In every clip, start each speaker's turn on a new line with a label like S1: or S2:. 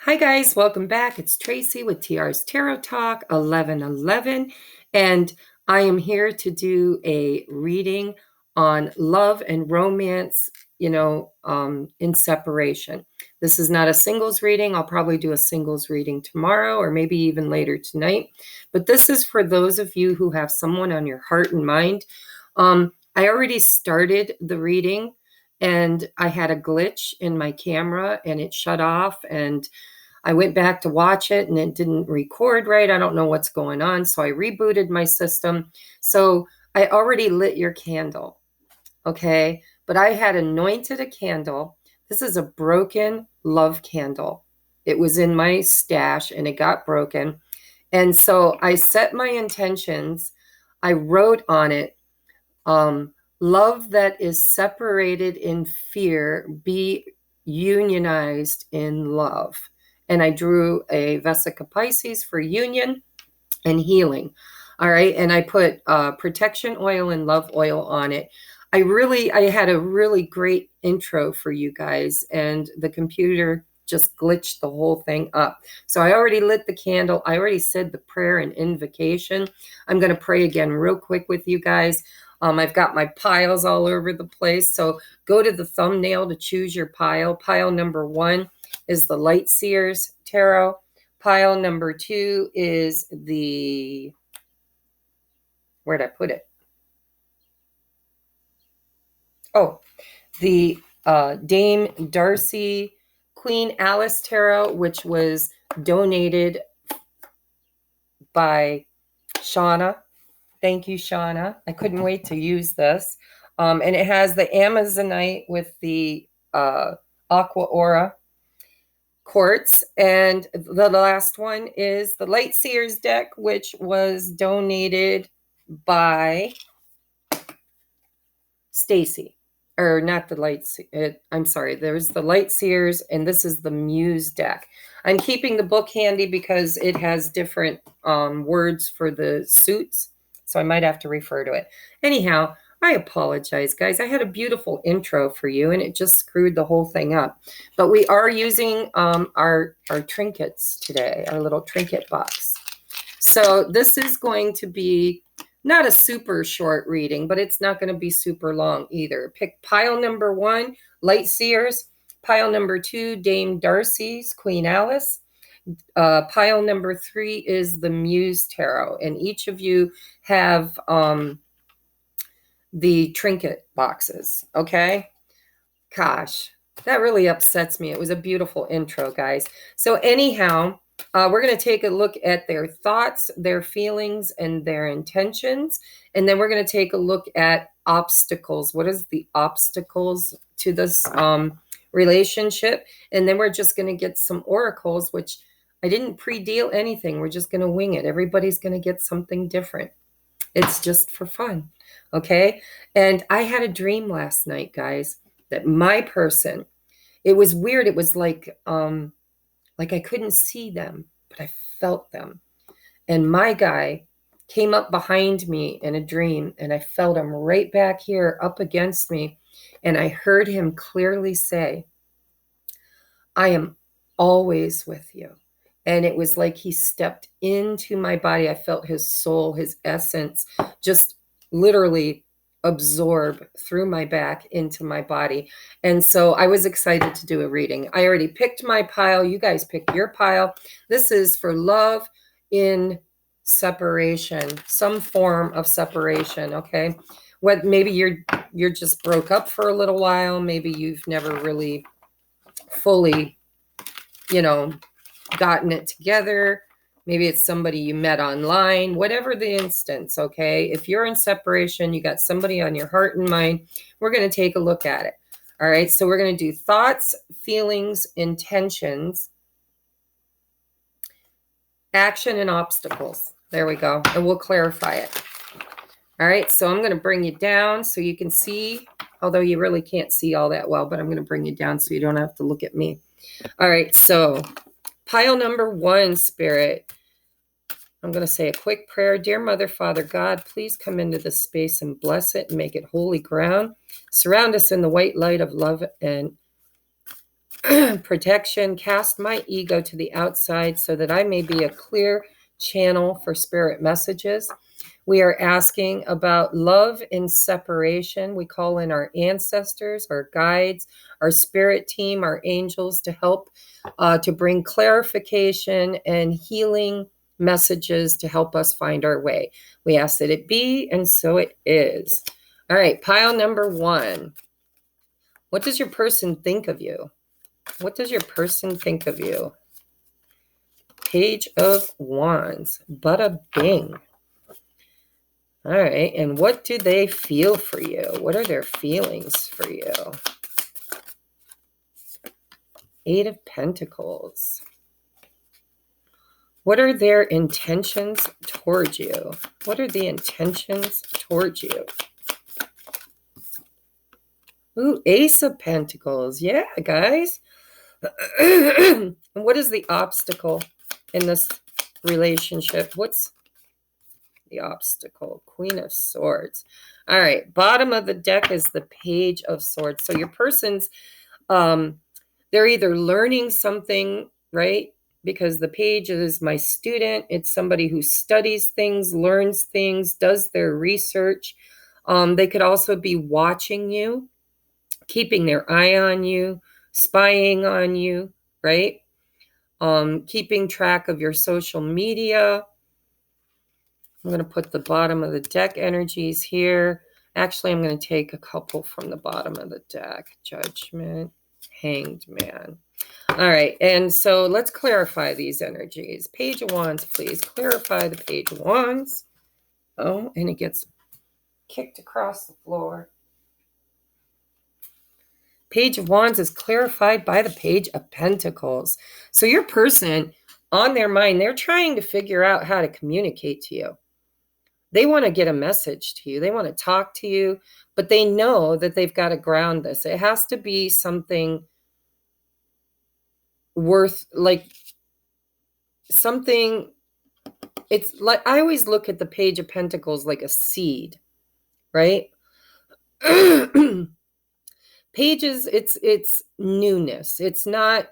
S1: Hi guys, welcome back. It's Tracy with TR's Tarot Talk 1111, and I am here to do a reading on love and romance, in separation. This is not a singles reading. I'll probably do a singles reading tomorrow or maybe even later tonight, but this is for those of you who have someone on your heart and mind. I already started the reading and I had a glitch in my camera and it shut off, and I went back to watch it and it didn't record right. I don't know what's going on. So I rebooted my system. So I already lit your candle. Okay. But I had anointed a candle. This is a broken love candle. It was in my stash and it got broken. And so I set my intentions. I wrote on it, love that is separated in fear, be unionized in love. And I drew a Vesica Pisces for union and healing. All right. And I put protection oil and love oil on it. I had a really great intro for you guys, and the computer just glitched the whole thing up. So I already lit the candle. I already said the prayer and invocation. I'm going to pray again real quick with you guys. I've got my piles all over the place. So go to the thumbnail to choose your pile. Pile number 1 is the Light Seers Tarot. Pile number 2 is the, where'd I put it? Oh, the Dame Darcy Queen Alice Tarot, which was donated by Shauna. Thank you, Shauna. I couldn't wait to use this. And it has the Amazonite with the Aqua Aura quartz. And the last one is the Light Seers deck, which was donated by Stacy. Or not the Light, I'm sorry, there's the Light Seers, and this is the Muse deck. I'm keeping the book handy because it has different words for the suits, so I might have to refer to it. Anyhow, I apologize, guys. I had a beautiful intro for you, and it just screwed the whole thing up. But we are using our trinkets today, our little trinket box. So this is going to be not a super short reading, but it's not going to be super long either. Pick pile number 1, Light Seers. Pile number 2, Dame Darcy's Queen Alice. Pile number 3 is the Muse Tarot. And each of you have the trinket boxes, okay? Gosh, that really upsets me. It was a beautiful intro, guys. So anyhow, we're going to take a look at their thoughts, their feelings, and their intentions. And then we're going to take a look at obstacles. What is the obstacles to this relationship? And then we're just going to get some oracles, which I didn't pre-deal anything. We're just going to wing it. Everybody's going to get something different. It's just for fun. Okay. And I had a dream last night, guys, that my person, it was weird. It was like I couldn't see them, but I felt them. And my guy came up behind me in a dream, and I felt him right back here up against me. And I heard him clearly say, I am always with you. And it was like he stepped into my body. I felt his soul, his essence, just literally absorb through my back into my body. And so I was excited to do a reading. I already picked my pile. You guys pick your pile. This is for love in separation, some form of separation. Okay. What maybe you're just broke up for a little while. Maybe you've never really fully, gotten it together. Maybe it's somebody you met online, whatever the instance, okay? If you're in separation, you got somebody on your heart and mind, we're going to take a look at it. All right, so we're going to do thoughts, feelings, intentions, action, and obstacles. There we go, and we'll clarify it. All right, so I'm going to bring you down so you can see, although you really can't see all that well, but I'm going to bring you down so you don't have to look at me. All right, so pile number 1, Spirit. I'm going to say a quick prayer. Dear Mother, Father, God, please come into this space and bless it and make it holy ground. Surround us in the white light of love and protection, cast my ego to the outside so that I may be a clear channel for spirit messages. We are asking about love in separation. We call in our ancestors, our guides, our spirit team, our angels to help to bring clarification and healing messages to help us find our way. We ask that it be, and so it is. All right, pile number 1. What does your person think of you? What does your person think of you? Page of Wands. Bada bing. All right. And what do they feel for you? What are their feelings for you? 8 of Pentacles. What are their intentions towards you? What are the intentions towards you? Ooh, Ace of Pentacles. Yeah, guys. And what is the obstacle in this relationship? What's the obstacle? Queen of Swords. All right. Bottom of the deck is the Page of Swords. So your person's, they're either learning something, right? Because the page is my student. It's somebody who studies things, learns things, does their research. They could also be watching you, keeping their eye on you, spying on you, right? Keeping track of your social media. I'm going to put the bottom of the deck energies here. Actually, I'm going to take a couple from the bottom of the deck. Judgment, Hanged Man. All right, and so let's clarify these energies. Page of Wands, please. Clarify the Page of Wands. Oh, and it gets kicked across the floor. Page of Wands is clarified by the Page of Pentacles. So your person, on their mind, they're trying to figure out how to communicate to you. They want to get a message to you. They want to talk to you, but they know that they've got to ground this. It has to be something worth, like something. It's like, I always look at the Page of Pentacles like a seed, right? Pages, it's newness. It's not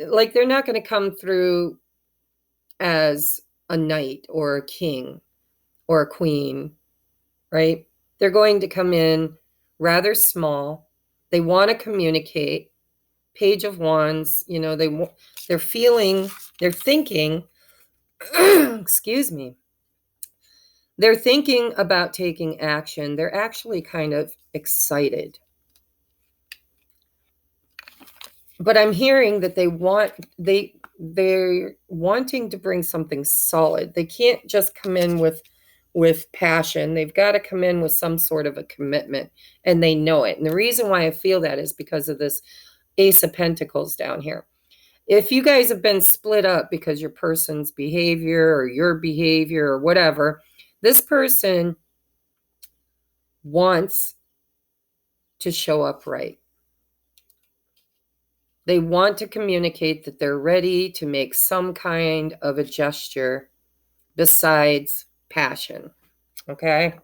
S1: like they're not going to come through as a knight or a king or a queen, right? They're going to come in rather small. They want to communicate. Page of Wands, you know, they're feeling, they're thinking, excuse me. They're thinking about taking action. They're actually kind of excited. But I'm hearing that they're wanting to bring something solid. They can't just come in with passion. They've got to come in with some sort of a commitment, and they know it. And the reason why I feel that is because of this Ace of Pentacles down here. If you guys have been split up because your person's behavior or your behavior or whatever, this person wants to show up right. They want to communicate that they're ready to make some kind of a gesture besides passion. Okay?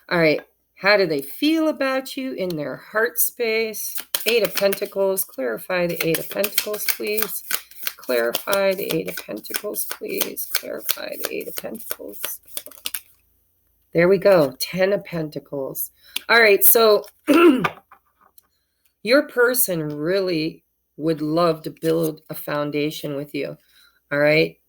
S1: All right. How do they feel about you in their heart space? 8 of Pentacles. Clarify the 8 of Pentacles, please. Clarify the 8 of Pentacles, please. Clarify the 8 of Pentacles. There we go. 10 of Pentacles. All right. So your person really would love to build a foundation with you. All right.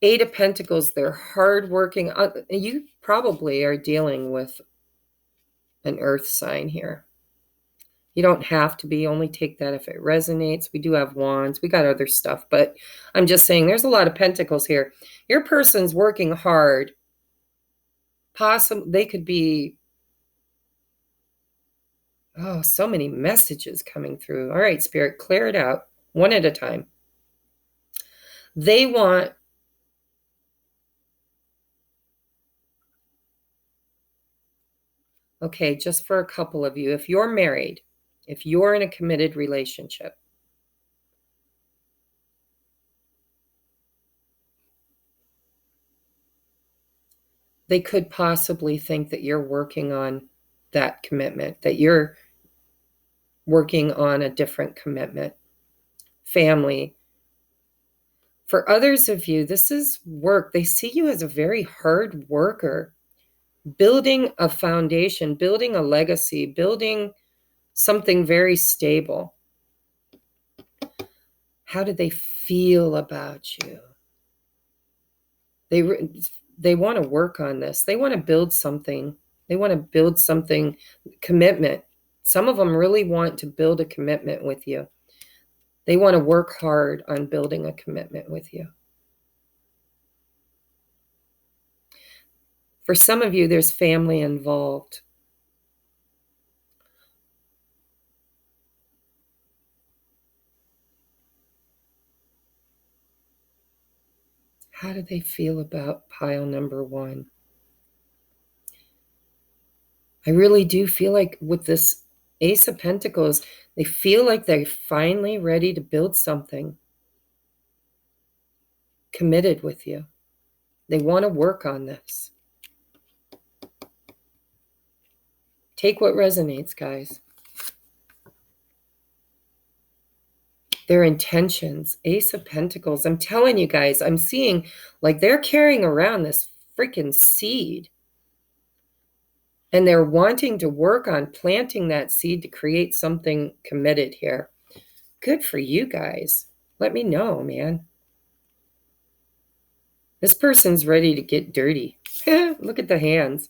S1: 8 of Pentacles, they're hardworking. You probably are dealing with an earth sign here. You don't have to be. Only take that if it resonates. We do have wands. We got other stuff, but I'm just saying there's a lot of pentacles here. Your person's working hard. Possibly they could be, oh, so many messages coming through. All right, Spirit, clear it out one at a time. They want okay, just for a couple of you, if you're married, if you're in a committed relationship, they could possibly think that you're working on that commitment, that you're working on a different commitment. Family. For others of you, this is work. They see you as a very hard worker, building a foundation, building a legacy, building something very stable. How do they feel about you? They want to work on this. They want to build something. They want to build something, commitment. Some of them really want to build a commitment with you. They want to work hard on building a commitment with you. For some of you, there's family involved. How do they feel about pile number 1? I really do feel like with this Ace of Pentacles, they feel like they're finally ready to build something committed with you. They want to work on this. Take what resonates, guys. Their intentions, Ace of Pentacles. I'm telling you guys, I'm seeing like they're carrying around this freaking seed. And they're wanting to work on planting that seed to create something committed here. Good for you guys. Let me know, man. This person's ready to get dirty. Look at the hands.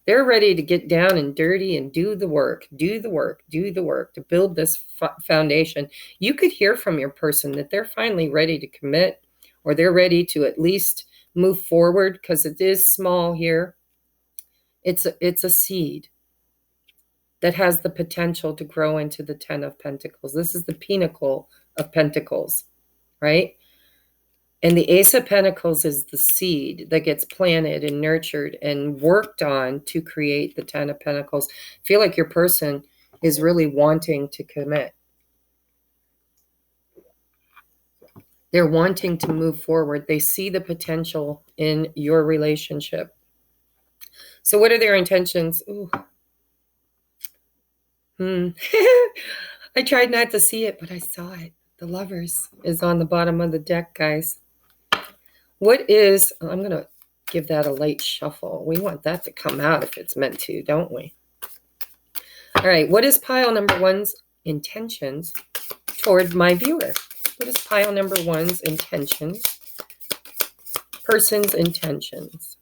S1: They're ready to get down and dirty and do the work to build this foundation. You could hear from your person that they're finally ready to commit, or they're ready to at least move forward, because it is small here. It's a seed that has the potential to grow into the 10 of Pentacles. This is the pinnacle of Pentacles, right? And the Ace of Pentacles is the seed that gets planted and nurtured and worked on to create the 10 of Pentacles. I feel like your person is really wanting to commit. They're wanting to move forward. They see the potential in your relationship. So what are their intentions? Ooh. I tried not to see it, but I saw it. The Lovers is on the bottom of the deck, guys. What is, I'm going to give that a light shuffle. We want that to come out if it's meant to, don't we? All right, what is pile number 1's intentions toward my viewer? What is pile number 1's intentions? Person's intentions.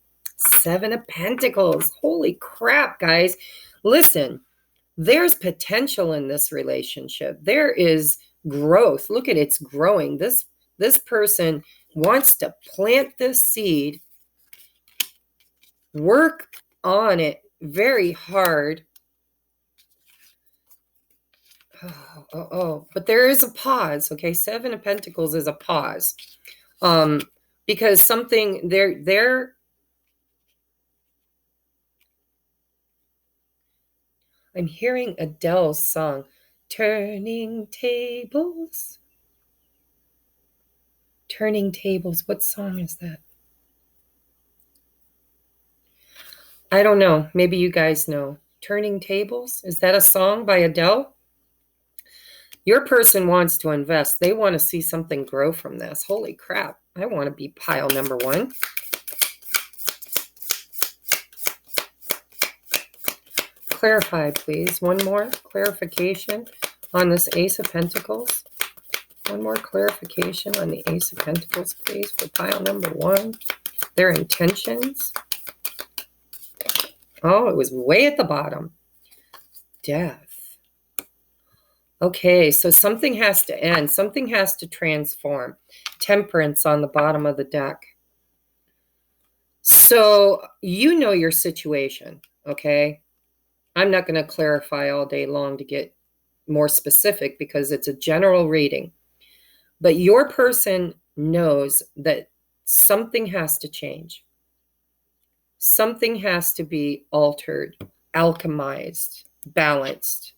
S1: 7 of Pentacles. Holy crap, guys. Listen, there's potential in this relationship. There is growth. Look at it, it's growing. This person wants to plant this seed, work on it very hard. But there is a pause, okay? 7 of Pentacles is a pause. Because something they're I'm hearing Adele's song, Turning Tables. Turning Tables. What song is that? I don't know. Maybe you guys know. Turning Tables? Is that a song by Adele? Your person wants to invest. They want to see something grow from this. Holy crap. I want to be pile number 1. Clarify, please. One more clarification on this Ace of Pentacles. One more clarification on the Ace of Pentacles, please, for pile number 1. Their intentions. Oh, it was way at the bottom. Death. Okay, so something has to end. Something has to transform. Temperance on the bottom of the deck. So you know your situation, okay? I'm not going to clarify all day long to get more specific because it's a general reading. But your person knows that something has to change. Something has to be altered, alchemized, balanced.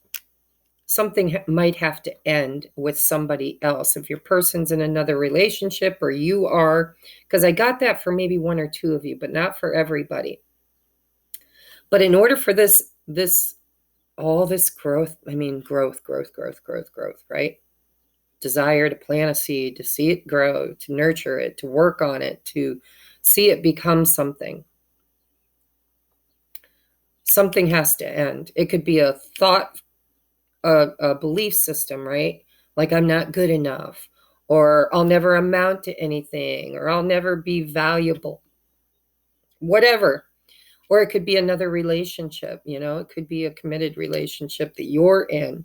S1: Something might have to end with somebody else. If your person's in another relationship or you are, because I got that for maybe 1 or 2 of you, but not for everybody. But in order for this all this growth. I mean, growth, right? Desire to plant a seed, to see it grow, to nurture it, to work on it, to see it become something. Something has to end. It could be a thought, a belief system, right? Like I'm not good enough, or I'll never amount to anything, or I'll never be valuable, whatever. Or it could be another relationship, it could be a committed relationship that you're in.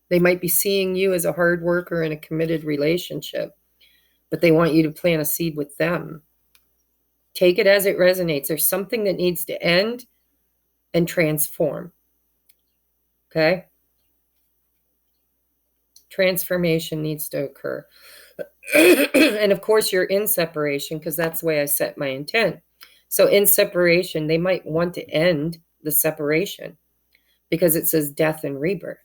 S1: They might be seeing you as a hard worker in a committed relationship, but they want you to plant a seed with them. Take it as it resonates. There's something that needs to end and transform. Okay? Transformation needs to occur. And of course, you're in separation because that's the way I set my intent. So in separation, they might want to end the separation because it says death and rebirth.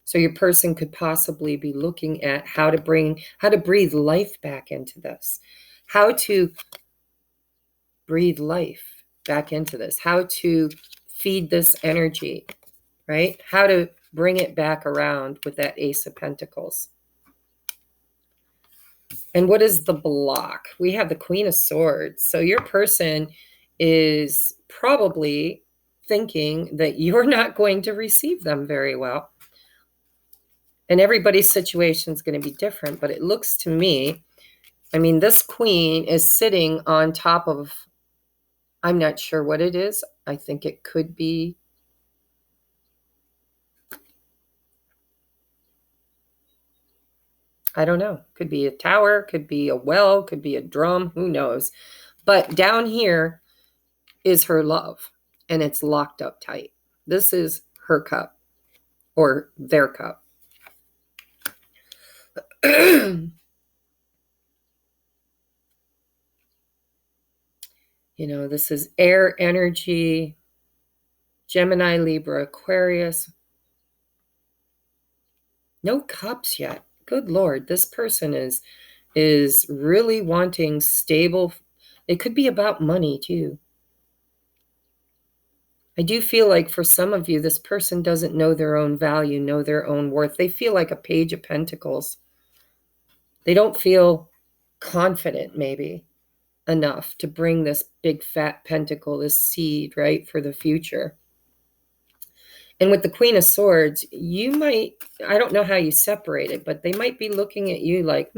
S1: So your person could possibly be looking at how to breathe life back into this, how to breathe life back into this, how to feed this energy, right? How to bring it back around with that Ace of Pentacles. And what is the block? We have the Queen of Swords. So your person is probably thinking that you're not going to receive them very well. And everybody's situation is going to be different, but it looks to me, I mean, this queen is sitting on top of, I'm not sure what it is. I think it could be, I don't know, could be a tower, could be a well, could be a drum, who knows. But down here is her love, and it's locked up tight. This is her cup, or their cup. This is air energy, Gemini, Libra, Aquarius. No cups yet. Good Lord, this person is really wanting stable. It could be about money too. I do feel like for some of you, this person doesn't know their own value, know their own worth. They feel like a Page of Pentacles. They don't feel confident maybe enough to bring this big fat pentacle, this seed, right, for the future. And with the Queen of Swords, you might, I don't know how you separate it, but they might be looking at you like,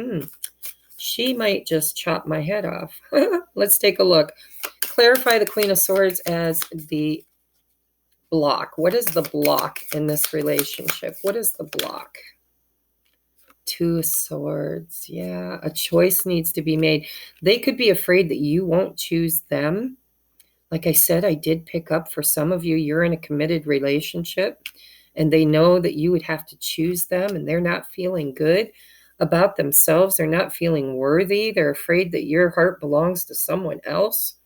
S1: she might just chop my head off. Let's take a look. Clarify the Queen of Swords as the block. What is the block in this relationship? What is the block? Two of Swords. Yeah, a choice needs to be made. They could be afraid that you won't choose them. Like I said, I did pick up for some of you, you're in a committed relationship and they know that you would have to choose them and they're not feeling good about themselves. They're not feeling worthy. They're afraid that your heart belongs to someone else.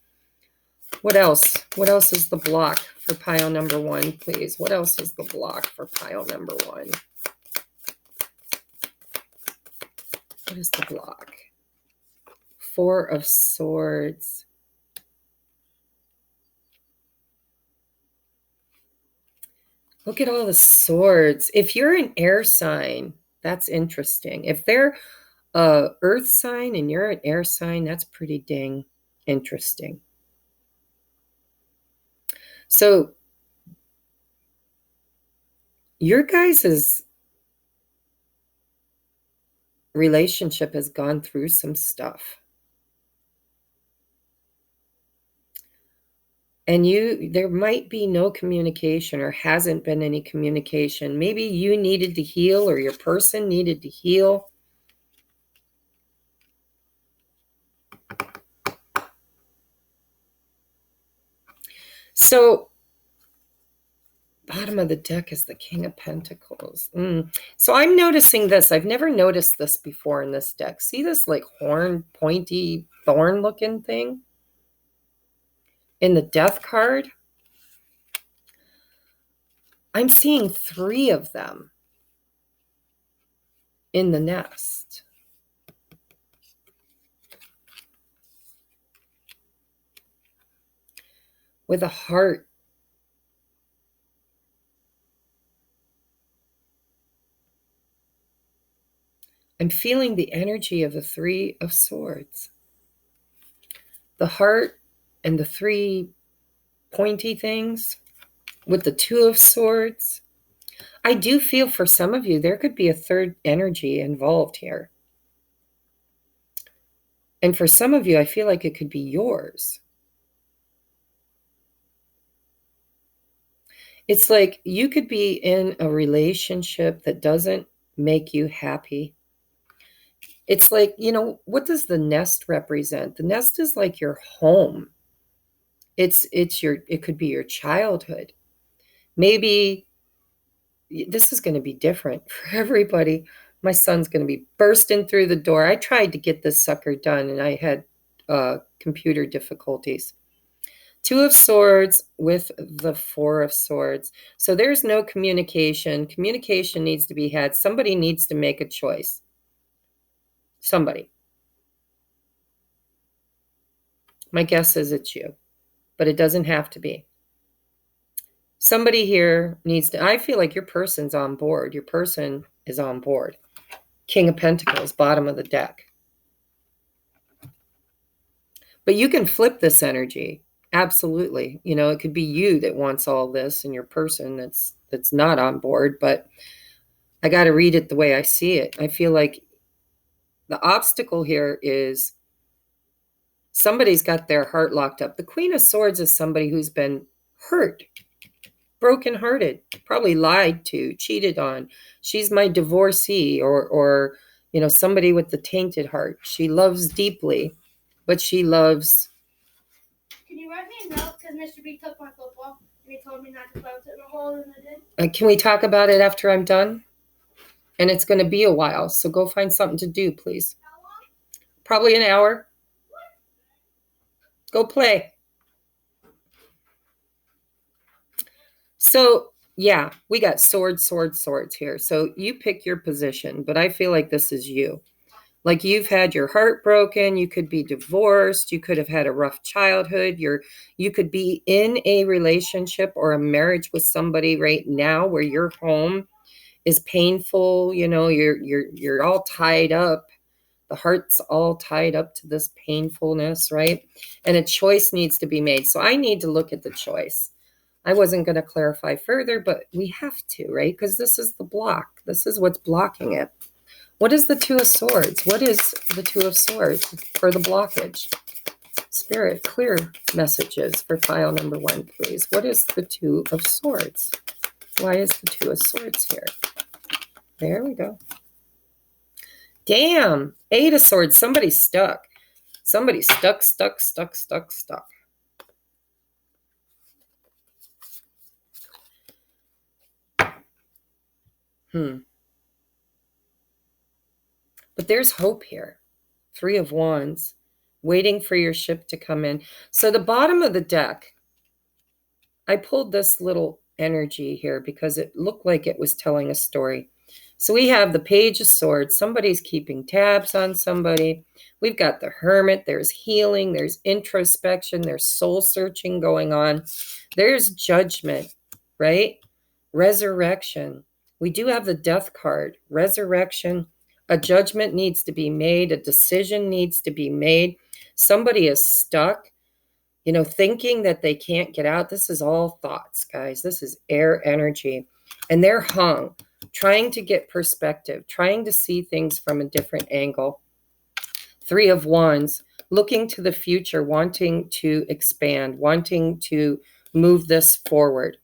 S1: What else? What else is the block for pile number one, please? What else is the block for pile number one? What is the block? Four of Swords. Look at all the swords. If you're an air sign, that's interesting. If they're a earth sign and you're an air sign, that's pretty dang interesting. So your guys' relationship has gone through some stuff. And there might be no communication or hasn't been any communication. Maybe you needed to heal or your person needed to heal. So bottom of the deck is the King of Pentacles. So I'm noticing this. I've never noticed this before in this deck. See this like horn, pointy, thorn looking thing in the Death card? I'm seeing 3 of them in the nest. With a heart I'm feeling the energy of the Three of Swords. The heart and the three pointy things with the Two of Swords. I do feel for some of you, there could be a third energy involved here. And for some of you, I feel like it could be yours. It's like you could be in a relationship that doesn't make you happy. It's like, what does the nest represent? The nest is like your home. It could be your childhood. Maybe this is going to be different for everybody. My son's going to be bursting through the door. I tried to get this sucker done and I had computer difficulties. Two of Swords with the Four of Swords. So there's no communication. Communication needs to be had. Somebody needs to make a choice. Somebody. My guess is it's you, but it doesn't have to be. Somebody here needs to, I feel like your person's on board. Your person is on board. King of Pentacles, bottom of the deck. But you can flip this energy. Absolutely. It could be you that wants all this and your person that's not on board, but I got to read it the way I see it. I feel like the obstacle here is somebody's got their heart locked up. The Queen of Swords is somebody who's been hurt, brokenhearted, probably lied to, cheated on. She's my divorcee or somebody with the tainted heart. She loves deeply, but she loves.
S2: Can you write me a note? Because Mr. B took my football and he told me not to bounce it in a hole, and I did.
S1: Can we talk about it after I'm done? And it's going to be a while, so go find something to do, please.
S2: How long?
S1: Probably an hour. Go play. So, yeah, we got swords here. So you pick your position, but I feel like this is you. Like you've had your heart broken. You could be divorced. You could have had a rough childhood. You could be in a relationship or a marriage with somebody right now where your home is painful. You're all tied up. The heart's all tied up to this painfulness, right? And a choice needs to be made. So I need to look at the choice. I wasn't going to clarify further, but we have to, right? Because this is the block. This is what's blocking it. What is the Two of Swords? What is the Two of Swords for the blockage? Spirit, clear messages for pile number 1, please. What is the Two of Swords? Why is the Two of Swords here? There we go. Damn. 8 of Swords. Somebody's stuck. Somebody's stuck. But there's hope here. 3 of Wands. Waiting for your ship to come in. So the bottom of the deck, I pulled this little energy here because it looked like it was telling a story. So we have the Page of Swords. Somebody's keeping tabs on somebody. We've got the Hermit. There's healing. There's introspection. There's soul searching going on. There's judgment, right? Resurrection. We do have the Death card. Resurrection. A judgment needs to be made. A decision needs to be made. Somebody is stuck, thinking that they can't get out. This is all thoughts, guys. This is air energy. And they're hung, trying to get perspective, trying to see things from a different angle. 3 of Wands, looking to the future, wanting to expand, wanting to move this forward.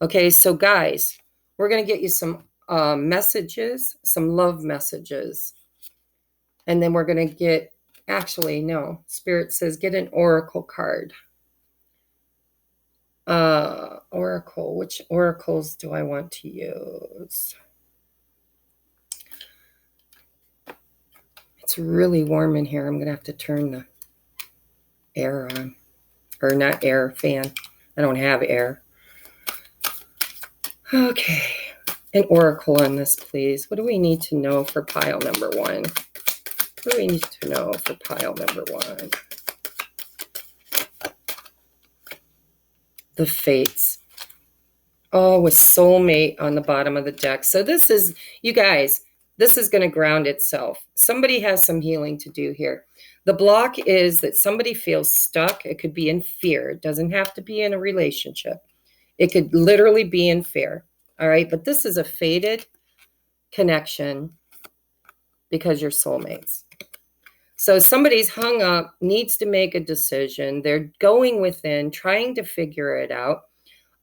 S1: Okay, so guys, we're going to get you some messages, some love messages. And then we're going to get, actually, no, Spirit says get an oracle card. Oracle, which oracles do I want to use? It's really warm in here. I'm going to have to turn the air on. Or not air, fan. I don't have air. Okay. An oracle on this, please. What do we need to know for pile number 1? What do we need to know for pile number 1? The Fates. Oh, with soulmate on the bottom of the deck. So this is, you guys, This is going to ground itself. Somebody has some healing to do here. The block is that somebody feels stuck. It could be in fear. It doesn't have to be in a relationship. It could literally be in fear. All right. But this is a fated connection because you're soulmates. So somebody's hung up, needs to make a decision. They're going within, trying to figure it out.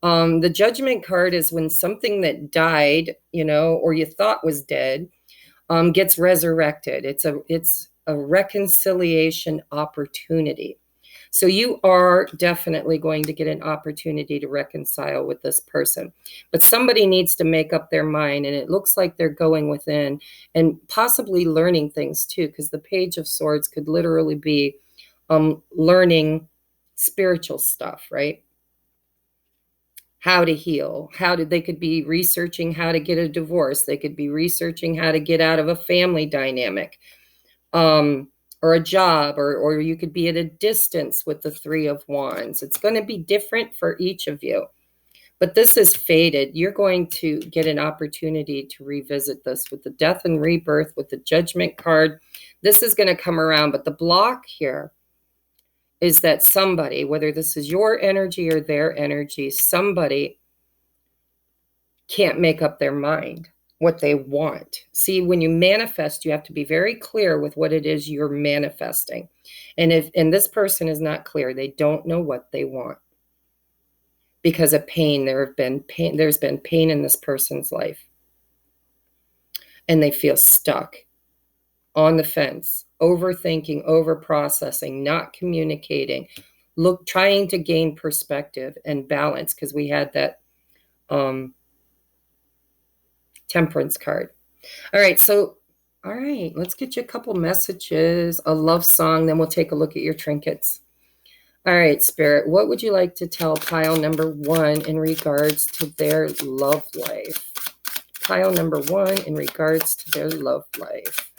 S1: The judgment card is when something that died, or you thought was dead, gets resurrected. It's a reconciliation opportunity. So you are definitely going to get an opportunity to reconcile with this person. But somebody needs to make up their mind, and it looks like they're going within and possibly learning things too, because the Page of Swords could literally be learning spiritual stuff, right? How to heal, they could be researching how to get a divorce. They could be researching how to get out of a family dynamic, or a job, or you could be at a distance with the Three of Wands. It's going to be different for each of you, but this is fated. You're going to get an opportunity to revisit this with the Death and Rebirth, with the Judgment card. This is going to come around, but the block here is that somebody, whether this is your energy or their energy, somebody can't make up their mind what they want. See, when you manifest, you have to be very clear with what it is you're manifesting. And this person is not clear, they don't know what they want because of pain. There's been pain in this person's life, and they feel stuck on the fence, overthinking, overprocessing, not communicating, trying to gain perspective and balance, because we had that Temperance card. All right, let's get you a couple messages, a love song, then we'll take a look at your trinkets. All right, Spirit, what would you like to tell pile number 1 in regards to their love life? Pile number 1 in regards to their love life.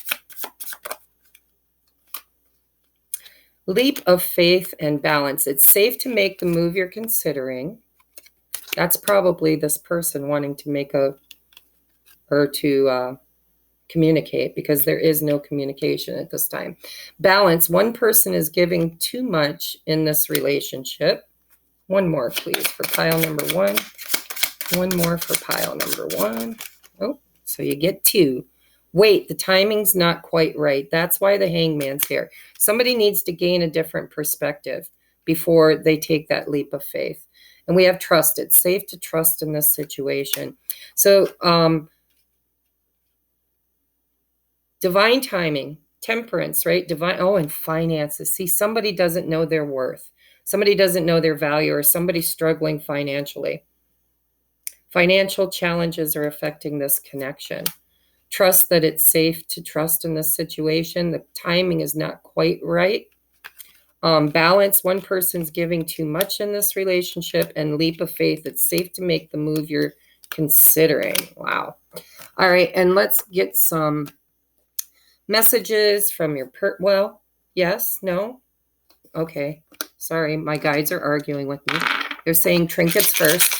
S1: Leap of faith and balance. It's safe to make the move you're considering. That's probably this person wanting to make to communicate, because there is no communication at this time. Balance. One person is giving too much in this relationship. One more, please, for pile number 1. One more for pile number 1. Oh, so you get 2. Wait, the timing's not quite right. That's why the Hangman's here. Somebody needs to gain a different perspective before they take that leap of faith. And we have trust. It's safe to trust in this situation. So, divine timing, temperance, right? And finances. See, somebody doesn't know their worth. Somebody doesn't know their value, or somebody's struggling financially. Financial challenges are affecting this connection. Trust that it's safe to trust in this situation. The timing is not quite right. Balance. One person's giving too much in this relationship. And leap of faith. It's safe to make the move you're considering. Wow. All right, and let's get some messages from your yes, no, okay, sorry, my guides are arguing with me. They're saying trinkets first.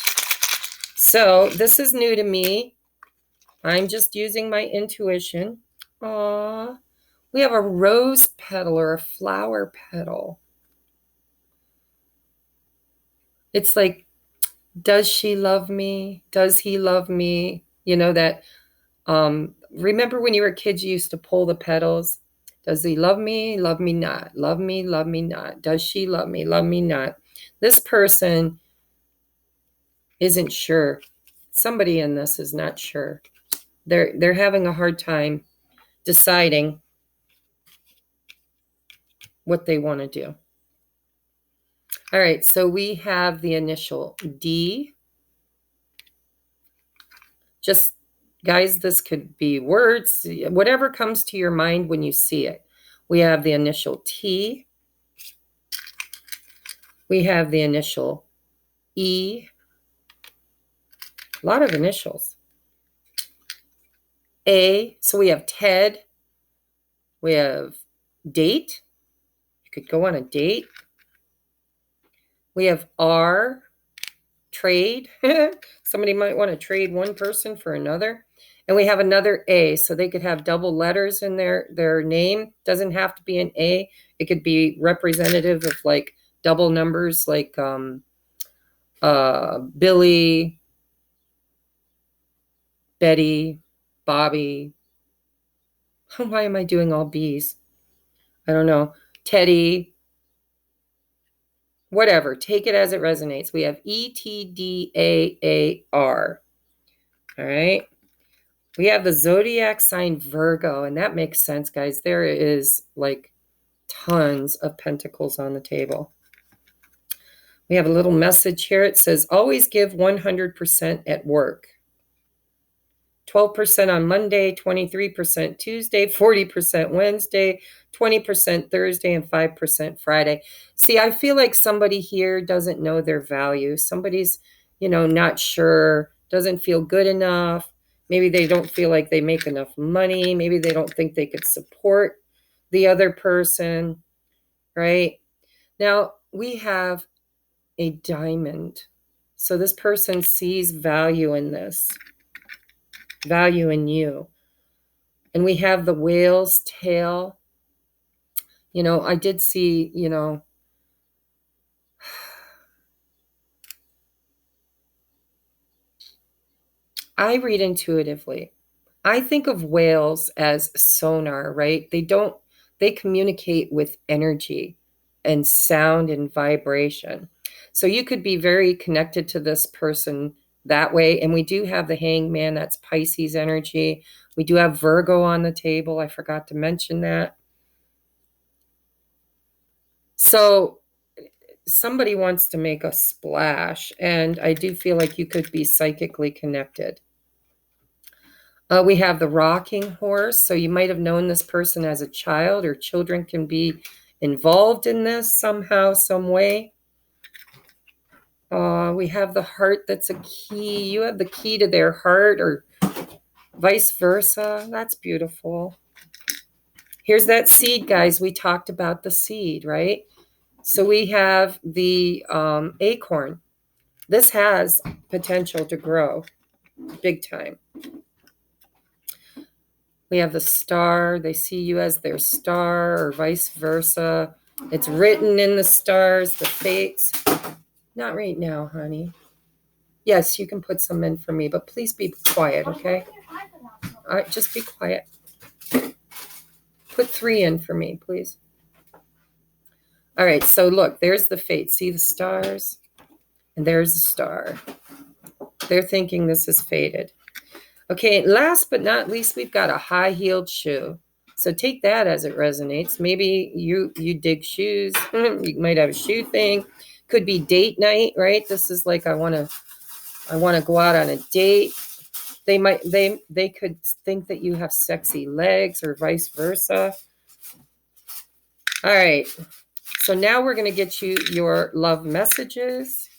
S1: So this is new to me. I'm just using my intuition. Aww, we have a rose petal or a flower petal. It's like, does she love me? Does he love me? That remember when you were kids, you used to pull the petals. Does he love me? Love me not. Love me, love me not. Does she love me? Love me not. This person isn't sure. Somebody in this is not sure. They're having a hard time deciding what they want to do. All right, so we have the initial D. Just, guys, this could be words, whatever comes to your mind when you see it. We have the initial T. We have the initial E. A lot of initials. A. So we have Ted. We have date. You could go on a date. We have R. Trade. Somebody might want to trade one person for another. And we have another A, so they could have double letters in their name. Doesn't have to be an A. It could be representative of like double numbers, like Billy, Betty, Bobby. Why am I doing all B's? I don't know. Teddy, whatever. Take it as it resonates. We have ETDAAR. All right. We have the zodiac sign Virgo, and that makes sense, guys. There is like tons of pentacles on the table. We have a little message here. It says, always give 100% at work. 12% on Monday, 23% Tuesday, 40% Wednesday, 20% Thursday, and 5% Friday. See, I feel like somebody here doesn't know their value. Somebody's, not sure, doesn't feel good enough. Maybe they don't feel like they make enough money. Maybe they don't think they could support the other person, right? Now, we have a diamond. So this person sees value in this, value in you. And we have the whale's tail. I did see, I read intuitively. I think of whales as sonar, right? They communicate with energy and sound and vibration. So you could be very connected to this person that way. And we do have the hangman, that's Pisces energy. We do have Virgo on the table. I forgot to mention that. So somebody wants to make a splash, and I do feel like you could be psychically connected. We have the rocking horse. So you might have known this person as a child, or children can be involved in this somehow, some way. We have the heart. That's a key. You have the key to their heart, or vice versa. That's beautiful. Here's that seed, guys. We talked about the seed, right? So we have the acorn. This has potential to grow big time. We have the star. They see you as their star, or vice versa. It's written in the stars, the fates. Not right now, honey. Yes, you can put some in for me, but please be quiet, okay? All right, just be quiet. Put 3 in for me, please. All right, so look, there's the fate. See the stars? And there's the star. They're thinking this is fated. Okay, last but not least, we've got a high-heeled shoe. So take that as it resonates. Maybe you dig shoes. You might have a shoe thing. Could be date night, right? This is like I want to go out on a date. They could think that you have sexy legs, or vice versa. All right. So now we're going to get you your love messages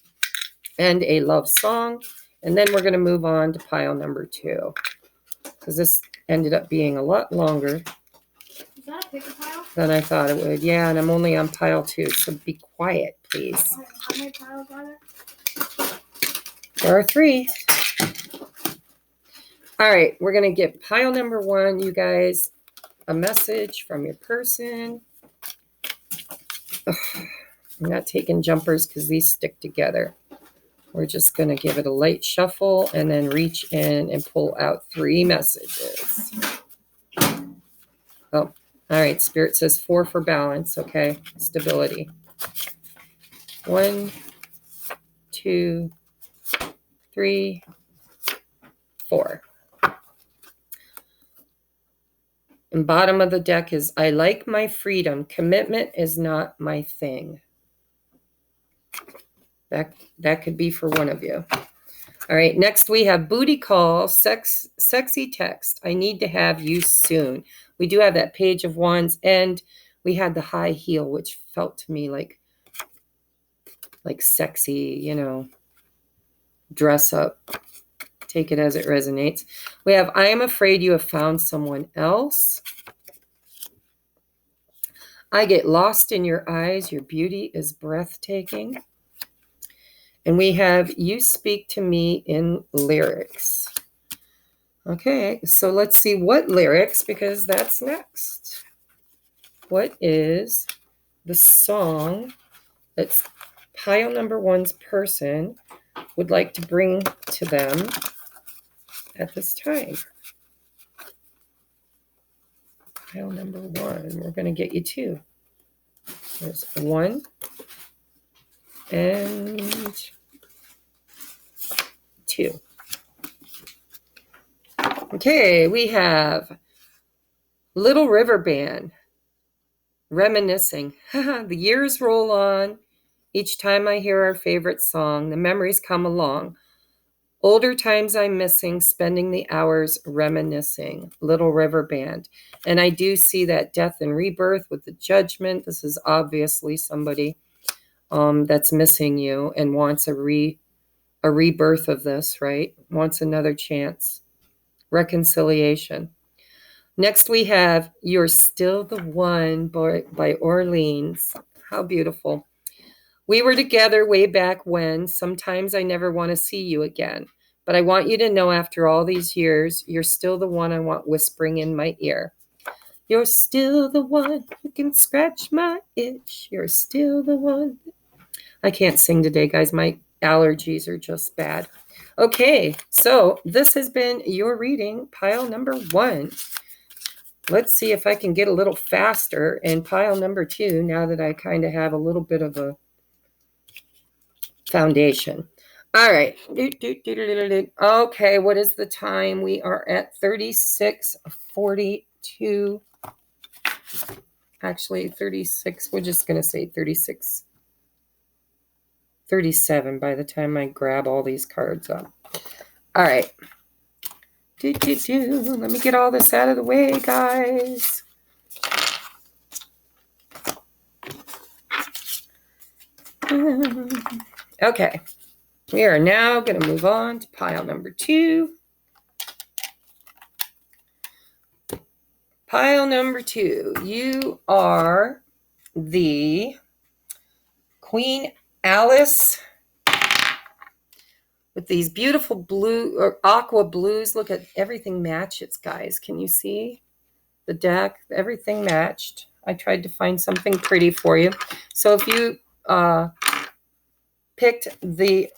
S1: and a love song. And then we're going to move on to pile number 2, because this ended up being a lot longer than I thought it would. Yeah, and I'm only on pile 2, so be quiet, please.
S2: How many piles are there?
S1: There are 3. All right, we're going to get pile number 1, you guys, a message from your person. Ugh, I'm not taking jumpers because these stick together. We're just going to give it a light shuffle and then reach in and pull out 3 messages. Oh, all right. Spirit says 4 for balance. Okay. Stability. 1, 2, 3, 4. And bottom of the deck is, I like my freedom. Commitment is not my thing. That could be for one of you. All right, next we have booty call, sexy text. I need to have you soon. We do have that page of wands, and we had the high heel, which felt to me like sexy, dress up. Take it as it resonates. We have, I am afraid you have found someone else. I get lost in your eyes. Your beauty is breathtaking. And we have, you speak to me in lyrics. Okay, so let's see what lyrics, because that's next. What is the song that pile number one's person would like to bring to them at this time? Pile number one, we're going to get you two. There's one and two. Okay, we have Little River Band, reminiscing. The years roll on. Each time I hear our favorite song, the memories come along. Older times I'm missing, spending the hours reminiscing. Little River Band. And I do see that death and rebirth with the judgment. This is obviously somebody that's missing you and wants a rebirth of this, right? Wants another chance. Reconciliation. Next we have You're Still the One by Orleans. How beautiful. We were together way back when. Sometimes I never want to see you again. But I want you to know after all these years, you're still the one I want whispering in my ear. You're still the one who can scratch my itch. You're still the one. I can't sing today, guys. My allergies are just bad. Okay, so this has been your reading, pile number one. Let's see if I can get a little faster in pile number two now that I kind of have a little bit of a foundation. All right. Okay, what is the time? We are at 36:42. Actually, 36. We're just going to say 36:37 by the time I grab all these cards up. All right. Let me get all this out of the way, guys. Okay. We are now going to move on to pile number two. Pile number two. You are the Queen Alice with these beautiful blue or aqua blues. Look at everything matches, guys. Can you see the deck? Everything matched. I tried to find something pretty for you. So if you picked the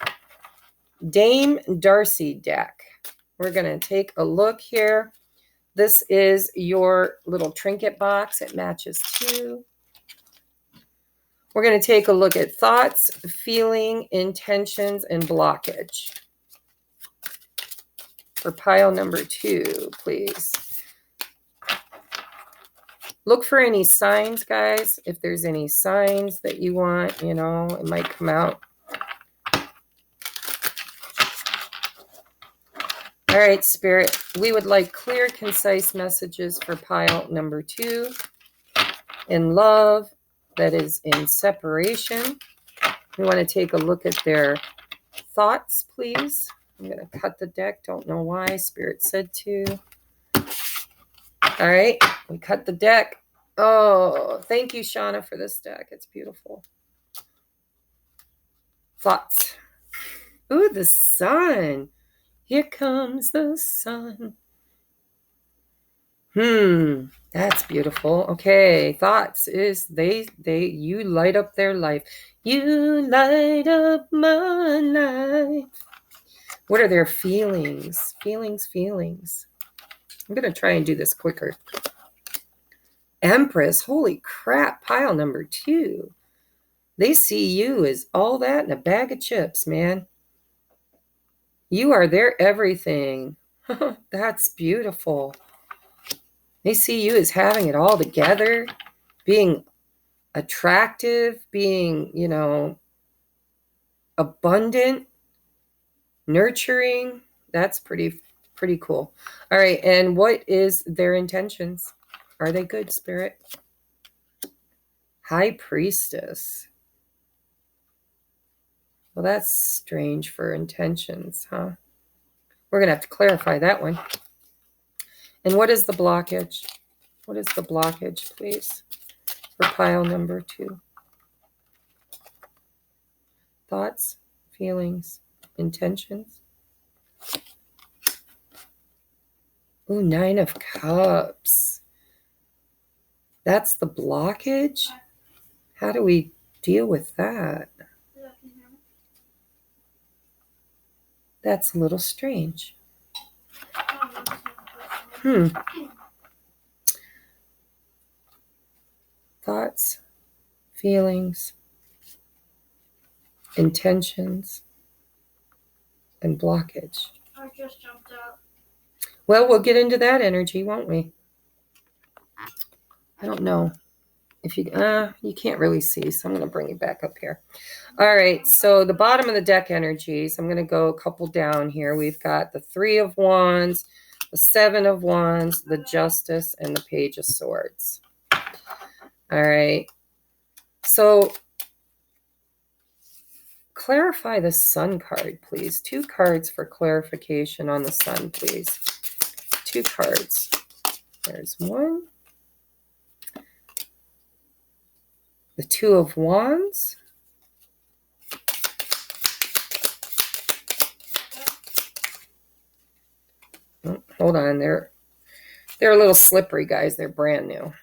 S1: Dame Darcy deck, we're going to take a look here. This is your little trinket box. It matches too. We're going to take a look at thoughts, feeling, intentions, and blockage. For pile number two, please. Look for any signs, guys. If there's any signs that you want, it might come out. All right, Spirit. We would like clear, concise messages for pile number two. In love, that is in separation. We want to take a look at their thoughts, please. I'm going to cut the deck. Don't know why. Spirit said to. All right. We cut the deck. Oh, thank you, Shauna, for this deck. It's beautiful. Thoughts. Ooh, the sun. Here comes the sun. That's beautiful. Okay, thoughts is you light up their life. You light up my life. What are their feelings? Feelings. I'm going to try and do this quicker. Empress, holy crap, pile number two. They see you as all that in a bag of chips, man. You are their everything. That's beautiful. They see you as having it all together, being attractive, being, abundant, nurturing. That's pretty cool. All right, and what is their intentions? Are they good, Spirit? High Priestess. Well, that's strange for intentions, huh? We're going to have to clarify that one. And what is the blockage? What is the blockage, please, for pile number two? Thoughts, feelings, intentions. Ooh, 9 of Cups. That's the blockage? How do we deal with that? That's a little strange. Thoughts, feelings, intentions, and blockage.
S2: I just jumped out.
S1: Well, we'll get into that energy, won't we? I don't know if you can't really see, so I'm going to bring you back up here. All right, so the bottom of the deck energies, I'm going to go a couple down here. We've got the 3 of Wands, the 7 of Wands, the Justice, and the Page of Swords. All right, so clarify the Sun card, please. 2 cards for clarification on the Sun, please. 2 cards. There's one. The 2 of Wands. Oh, hold on, they're a little slippery, guys. They're brand new.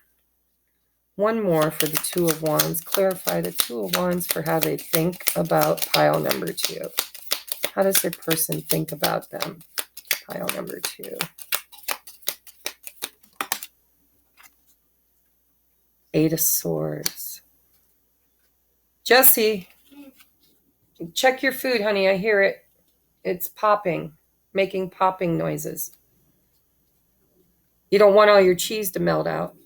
S1: One more for the 2 of Wands. Clarify the 2 of Wands for how they think about pile number 2. How does their person think about them? Pile number 2. Eight of Swords. Jesse, check your food, honey. I hear it. It's popping, making popping noises. You don't want all your cheese to melt out.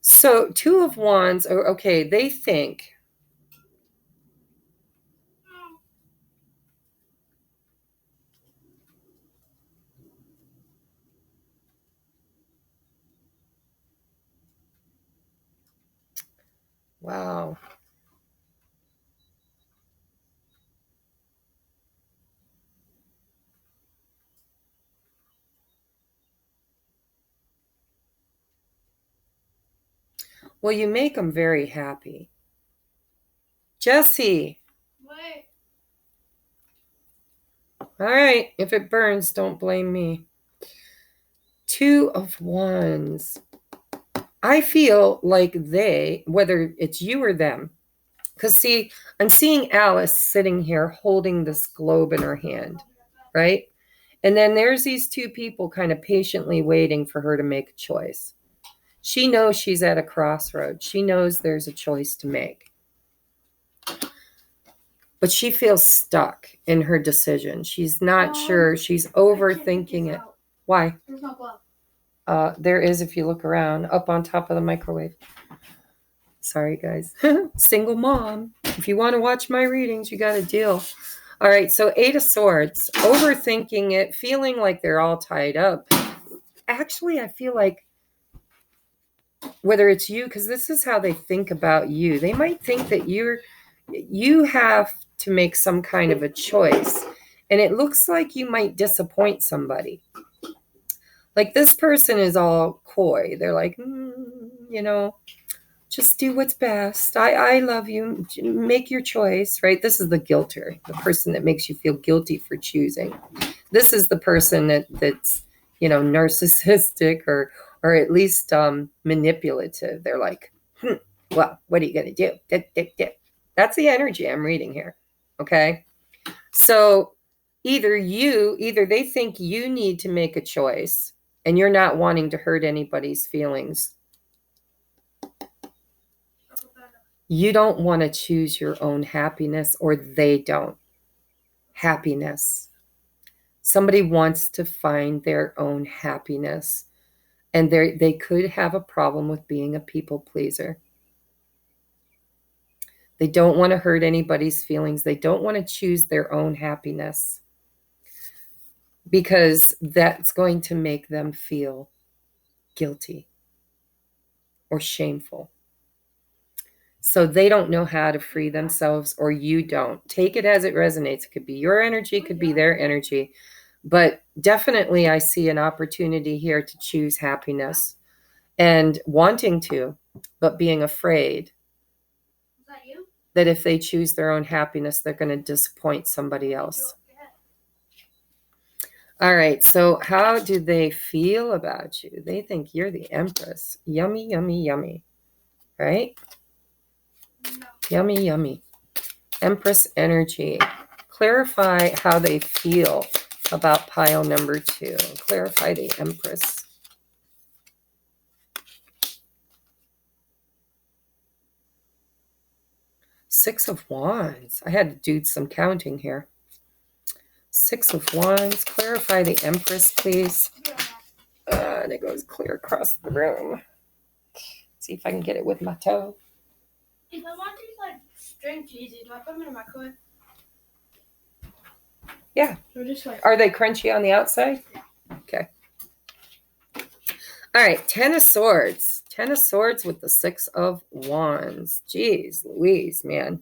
S1: So 2 of Wands, okay, they think. Wow. Well, you make them very happy. Jesse.
S2: Wait.
S1: All right. If it burns, don't blame me. 2 of Wands. I feel like they, whether it's you or them, because see, I'm seeing Alice sitting here holding this globe in her hand, right? And then there's these 2 people kind of patiently waiting for her to make a choice. She knows she's at a crossroad. She knows there's a choice to make. But she feels stuck in her decision. She's not sure. She's overthinking it. Why?
S2: There's no glove.
S1: There is, if you look around, up on top of the microwave. Sorry, guys. Single mom. If you want to watch my readings, you got a deal. All right, so 8 of Swords. Overthinking it, feeling like they're all tied up. Actually, I feel like whether it's you, because this is how they think about you. They might think that you have to make some kind of a choice. And it looks like you might disappoint somebody. Like this person is all coy. They're like, just do what's best. I love you. Make your choice, right? This is the guilter, the person that makes you feel guilty for choosing. This is the person that's, narcissistic or at least manipulative. They're like, well, what are you going to do? That's the energy I'm reading here. Okay. So either they think you need to make a choice and you're not wanting to hurt anybody's feelings. You don't want to choose your own happiness, or they don't. Happiness. Somebody wants to find their own happiness, and they could have a problem with being a people pleaser. They don't want to hurt anybody's feelings. They don't want to choose their own happiness because that's going to make them feel guilty or shameful. So they don't know how to free themselves, or you don't. Take it as it resonates. It could be your energy, it could be their energy. But definitely I see an opportunity here to choose happiness and wanting to, but being afraid that if they choose their own happiness, they're going to disappoint somebody else. All right, so how do they feel about you? They think you're the Empress. Yummy, yummy, yummy. Right?
S2: No.
S1: Yummy, yummy. Empress energy. Clarify how they feel about pile number 2. Clarify the Empress. Six of Wands. I had to do some counting here. Six of Wands. Clarify the Empress, please. And it goes clear across the room. See if I can get it with my toe.
S2: If I want these like string cheesy, do I put them in the microwave?
S1: Yeah.
S2: Just like...
S1: Are they crunchy on the outside?
S2: Yeah.
S1: Okay. All right, 10 of Swords. 10 of Swords with the 6 of Wands. Jeez Louise, man.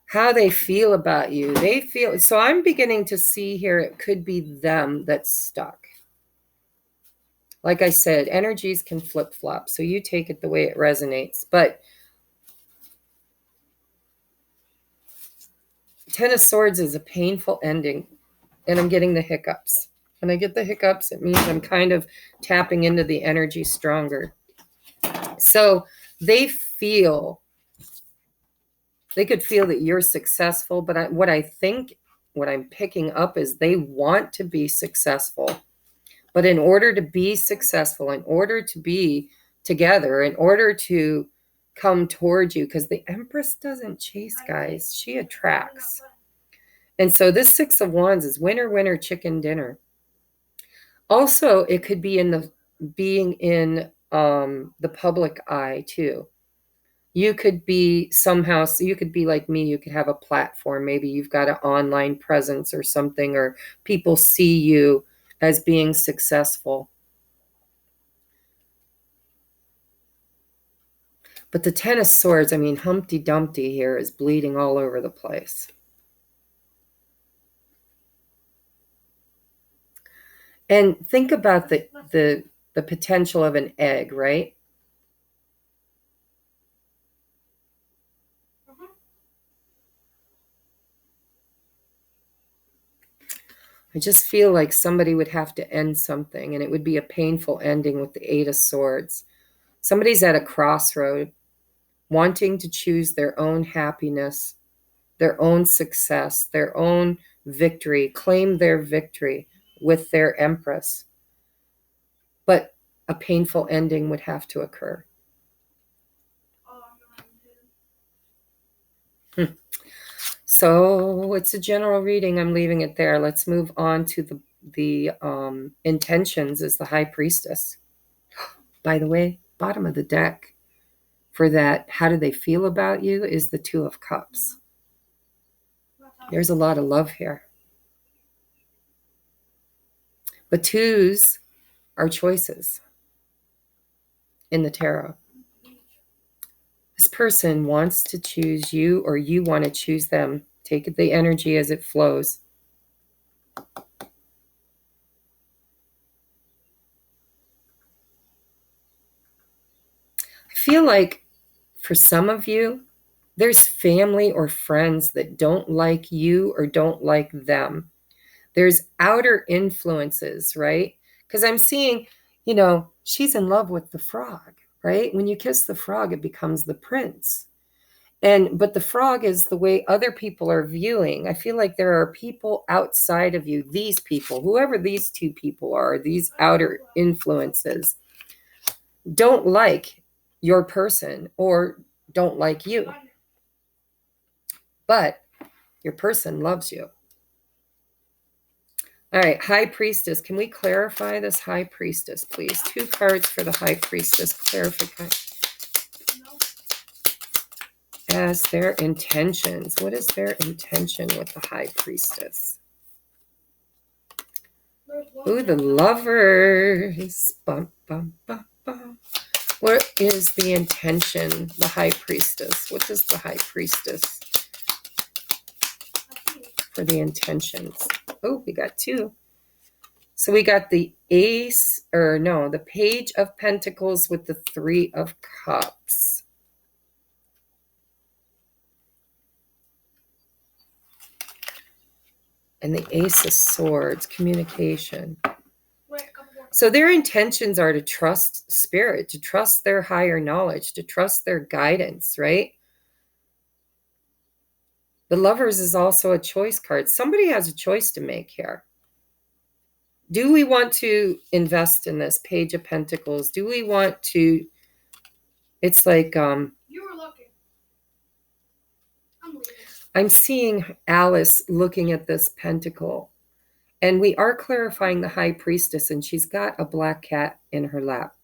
S1: How they feel about you. They feel, so I'm beginning to see here it could be them that's stuck. Like I said, energies can flip-flop, so you take it the way it resonates. But 10 of Swords is a painful ending, and I'm getting the hiccups. When I get the hiccups, it means I'm kind of tapping into the energy stronger. So they could feel that you're successful, but what I'm picking up is they want to be successful. But in order to be successful, in order to be together, in order to come towards you, because the Empress doesn't chase, guys, she attracts. And so this 6 of Wands is winner, winner, chicken dinner. Also, it could be being in the public eye too. You could be somehow, so you could be like me, you could have a platform. Maybe you've got an online presence or something, or people see you as being successful. But the 10 of Swords, I mean, Humpty Dumpty here is bleeding all over the place. And think about the potential of an egg, right? I just feel like somebody would have to end something, and it would be a painful ending with the 8 of Swords. Somebody's at a crossroad, wanting to choose their own happiness, their own success, their own victory, claim their victory with their Empress. But a painful ending would have to occur. So it's a general reading. I'm leaving it there. Let's move on to the intentions is the High Priestess. By the way, bottom of the deck for that, how do they feel about you, is the 2 of Cups. There's a lot of love here. But 2s are choices in the tarot. This person wants to choose you, or you want to choose them. Take the energy as it flows. I feel like for some of you, there's family or friends that don't like you or don't like them. There's outer influences, right? Because I'm seeing, she's in love with the frog, right? When you kiss the frog, it becomes the prince. But the frog is the way other people are viewing. I feel like there are people outside of you, these people, whoever these 2 people are, these outer influences, don't like your person or don't like you. But your person loves you. All right, High Priestess. Can we clarify this High Priestess, please? 2 cards for the High Priestess. Clarify. As their intentions. What is their intention with the High Priestess? Ooh, the Lovers. Bum, bum, bum, bum. What is the intention, the High Priestess? What does the High Priestess for the intentions? Oh, we got 2. So we got the the Page of Pentacles with the 3 of Cups. And the Ace of Swords, communication. So their intentions are to trust spirit, to trust their higher knowledge, to trust their guidance, right? The Lovers is also a choice card. Somebody has a choice to make here. Do we want to invest in this Page of Pentacles? Do we want to... It's like...
S2: You were looking.
S1: I'm seeing Alice looking at this pentacle. And we are clarifying the High Priestess, and she's got a black cat in her lap,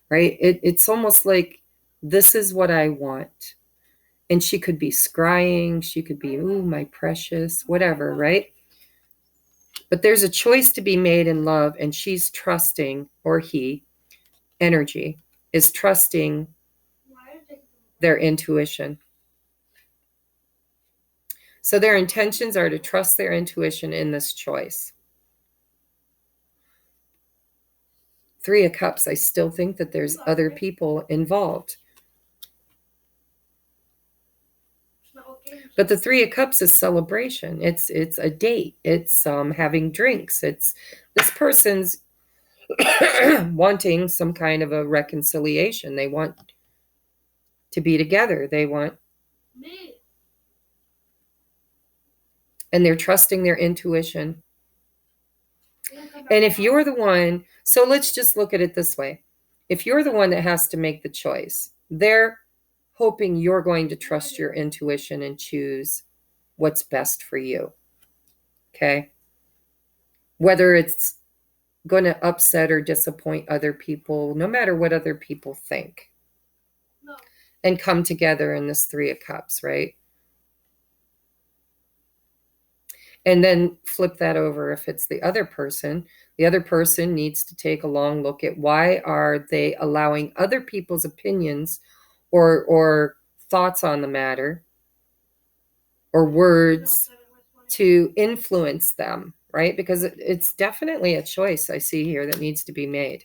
S1: right? It's almost like, this is what I want. And she could be scrying. She could be, ooh, my precious, whatever, right? But there's a choice to be made in love, and she's trusting, or he, energy, is trusting their intuition. So their intentions are to trust their intuition in this choice. Three of Cups, I still think that there's other people involved. But the Three of Cups is celebration. It's a date. It's having drinks. It's this person's wanting some kind of a reconciliation. They want to be together. They want... And they're trusting their intuition. And if you're the one... So let's just look at it this way. If you're the one that has to make the choice, they're hoping you're going to trust your intuition and choose what's best for you. Okay? Whether it's going to upset or disappoint other people, no matter what other people think.
S2: No.
S1: And come together in this Three of Cups, right? And then flip that over if it's the other person. The other person needs to take a long look at, why are they allowing other people's opinions or thoughts on the matter or words to influence them, right? Because it's definitely a choice I see here that needs to be made.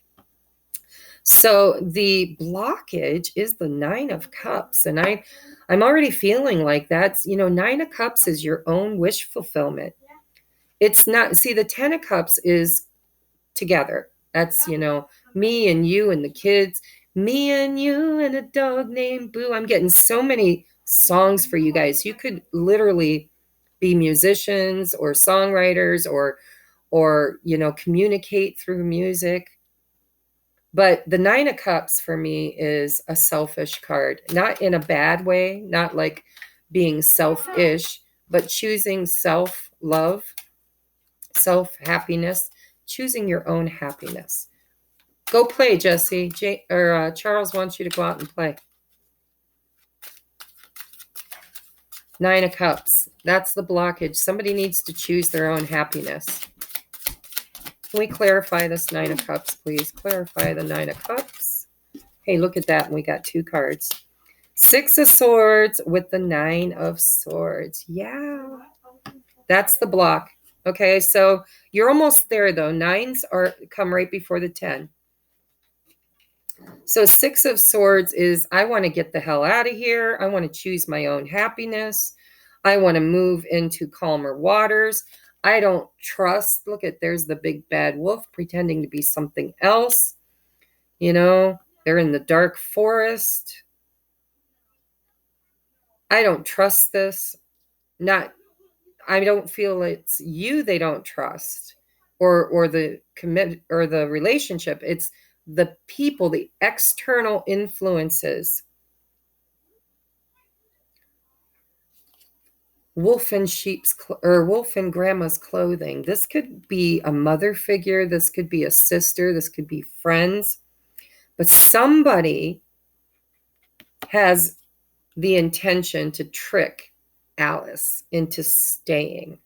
S1: So the blockage is the Nine of Cups. And I'm already feeling like that's, Nine of Cups is your own wish fulfillment. It's not... See, the Ten of Cups is together. That's, me and you and the kids. Me and you and a dog named Boo. I'm getting so many songs for you guys. You could literally be musicians or songwriters or communicate through music. But the Nine of Cups for me is a selfish card, not in a bad way, not like being selfish, but choosing self-love, self-happiness, choosing your own happiness. Go play, Jesse. Charles wants you to go out and play. Nine of Cups. That's the blockage. Somebody needs to choose their own happiness. Can we clarify this Nine of Cups, please? Clarify the Nine of Cups. Hey, look at that. We got two cards. Six of Swords with the Nine of Swords. Yeah. That's the block. Okay, so you're almost there, though. Nines come right before the 10. So Six of Swords is, I want to get the hell out of here. I want to choose my own happiness. I want to move into calmer waters. I don't trust. Look at, there's the big bad wolf pretending to be something else. They're in the dark forest. I don't trust this. I don't feel it's you they don't trust or the commit or the relationship. It's the people, the external influences. Wolf in wolf in grandma's clothing. This could be a mother figure. This could be a sister. This could be friends. But somebody has the intention to trick Alice into staying.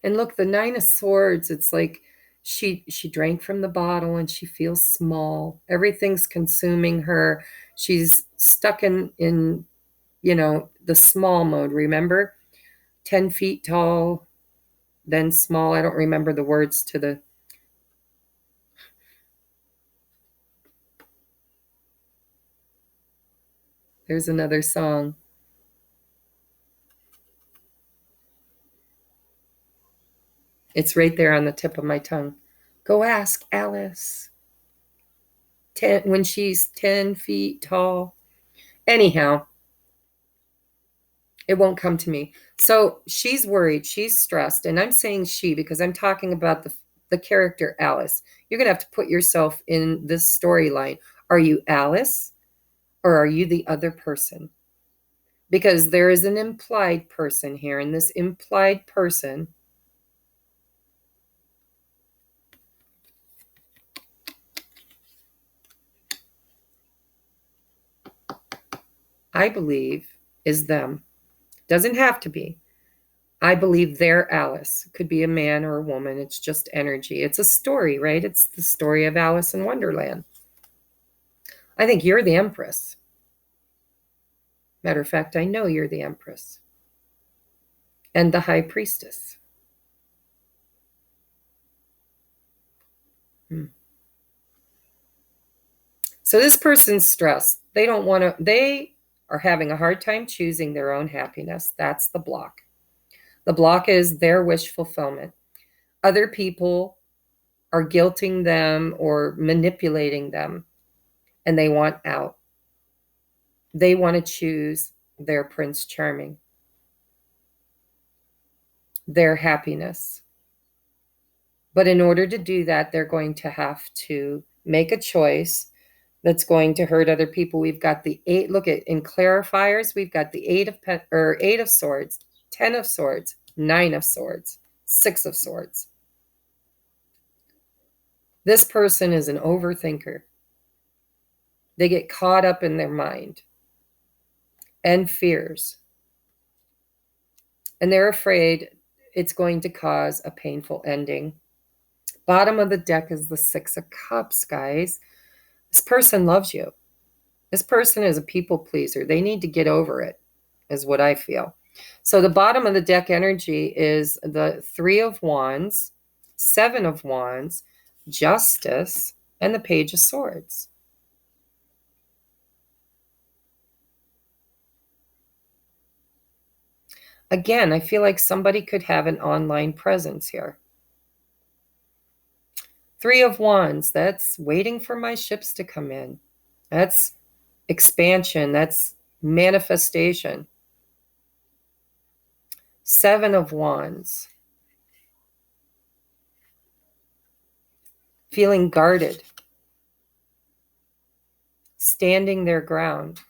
S1: And look, the Nine of Swords, it's like she drank from the bottle and she feels small. Everything's consuming her. She's stuck in the small mode, remember? 10 feet tall, then small. I don't remember the words to the... There's another song. It's right there on the tip of my tongue. Go ask Alice. When she's 10 feet tall. Anyhow, it won't come to me. So she's worried. She's stressed. And I'm saying she because I'm talking about the character Alice. You're going to have to put yourself in this storyline. Are you Alice or are you the other person? Because there is an implied person here. And this implied person I believe is them. Doesn't have to be. I believe they're Alice. It could be a man or a woman. It's just energy. It's a story, right? It's the story of Alice in Wonderland. I think you're the Empress. Matter of fact, I know you're the Empress and the High Priestess. So this person's stressed. They don't want to, they are having a hard time choosing their own happiness. That's the block. The block is their wish fulfillment. Other people are guilting them or manipulating them, and they want out. They want to choose their Prince Charming, their happiness. But in order to do that, they're going to have to make a choice that's going to hurt other people. We've got the 8, look at in clarifiers, we've got the 8 of swords, 10 of swords, 9 of swords, 6 of swords. This person is an overthinker. They get caught up in their mind and fears. And they're afraid it's going to cause a painful ending. Bottom of the deck is the 6 of Cups, guys. This person loves you. This person is a people pleaser. They need to get over it, is what I feel. So the bottom of the deck energy is the 3 of Wands, 7 of Wands, Justice, and the Page of Swords. Again, I feel like somebody could have an online presence here. 3 of Wands, that's waiting for my ships to come in. That's expansion. That's manifestation. 7 of Wands, feeling guarded, standing their ground.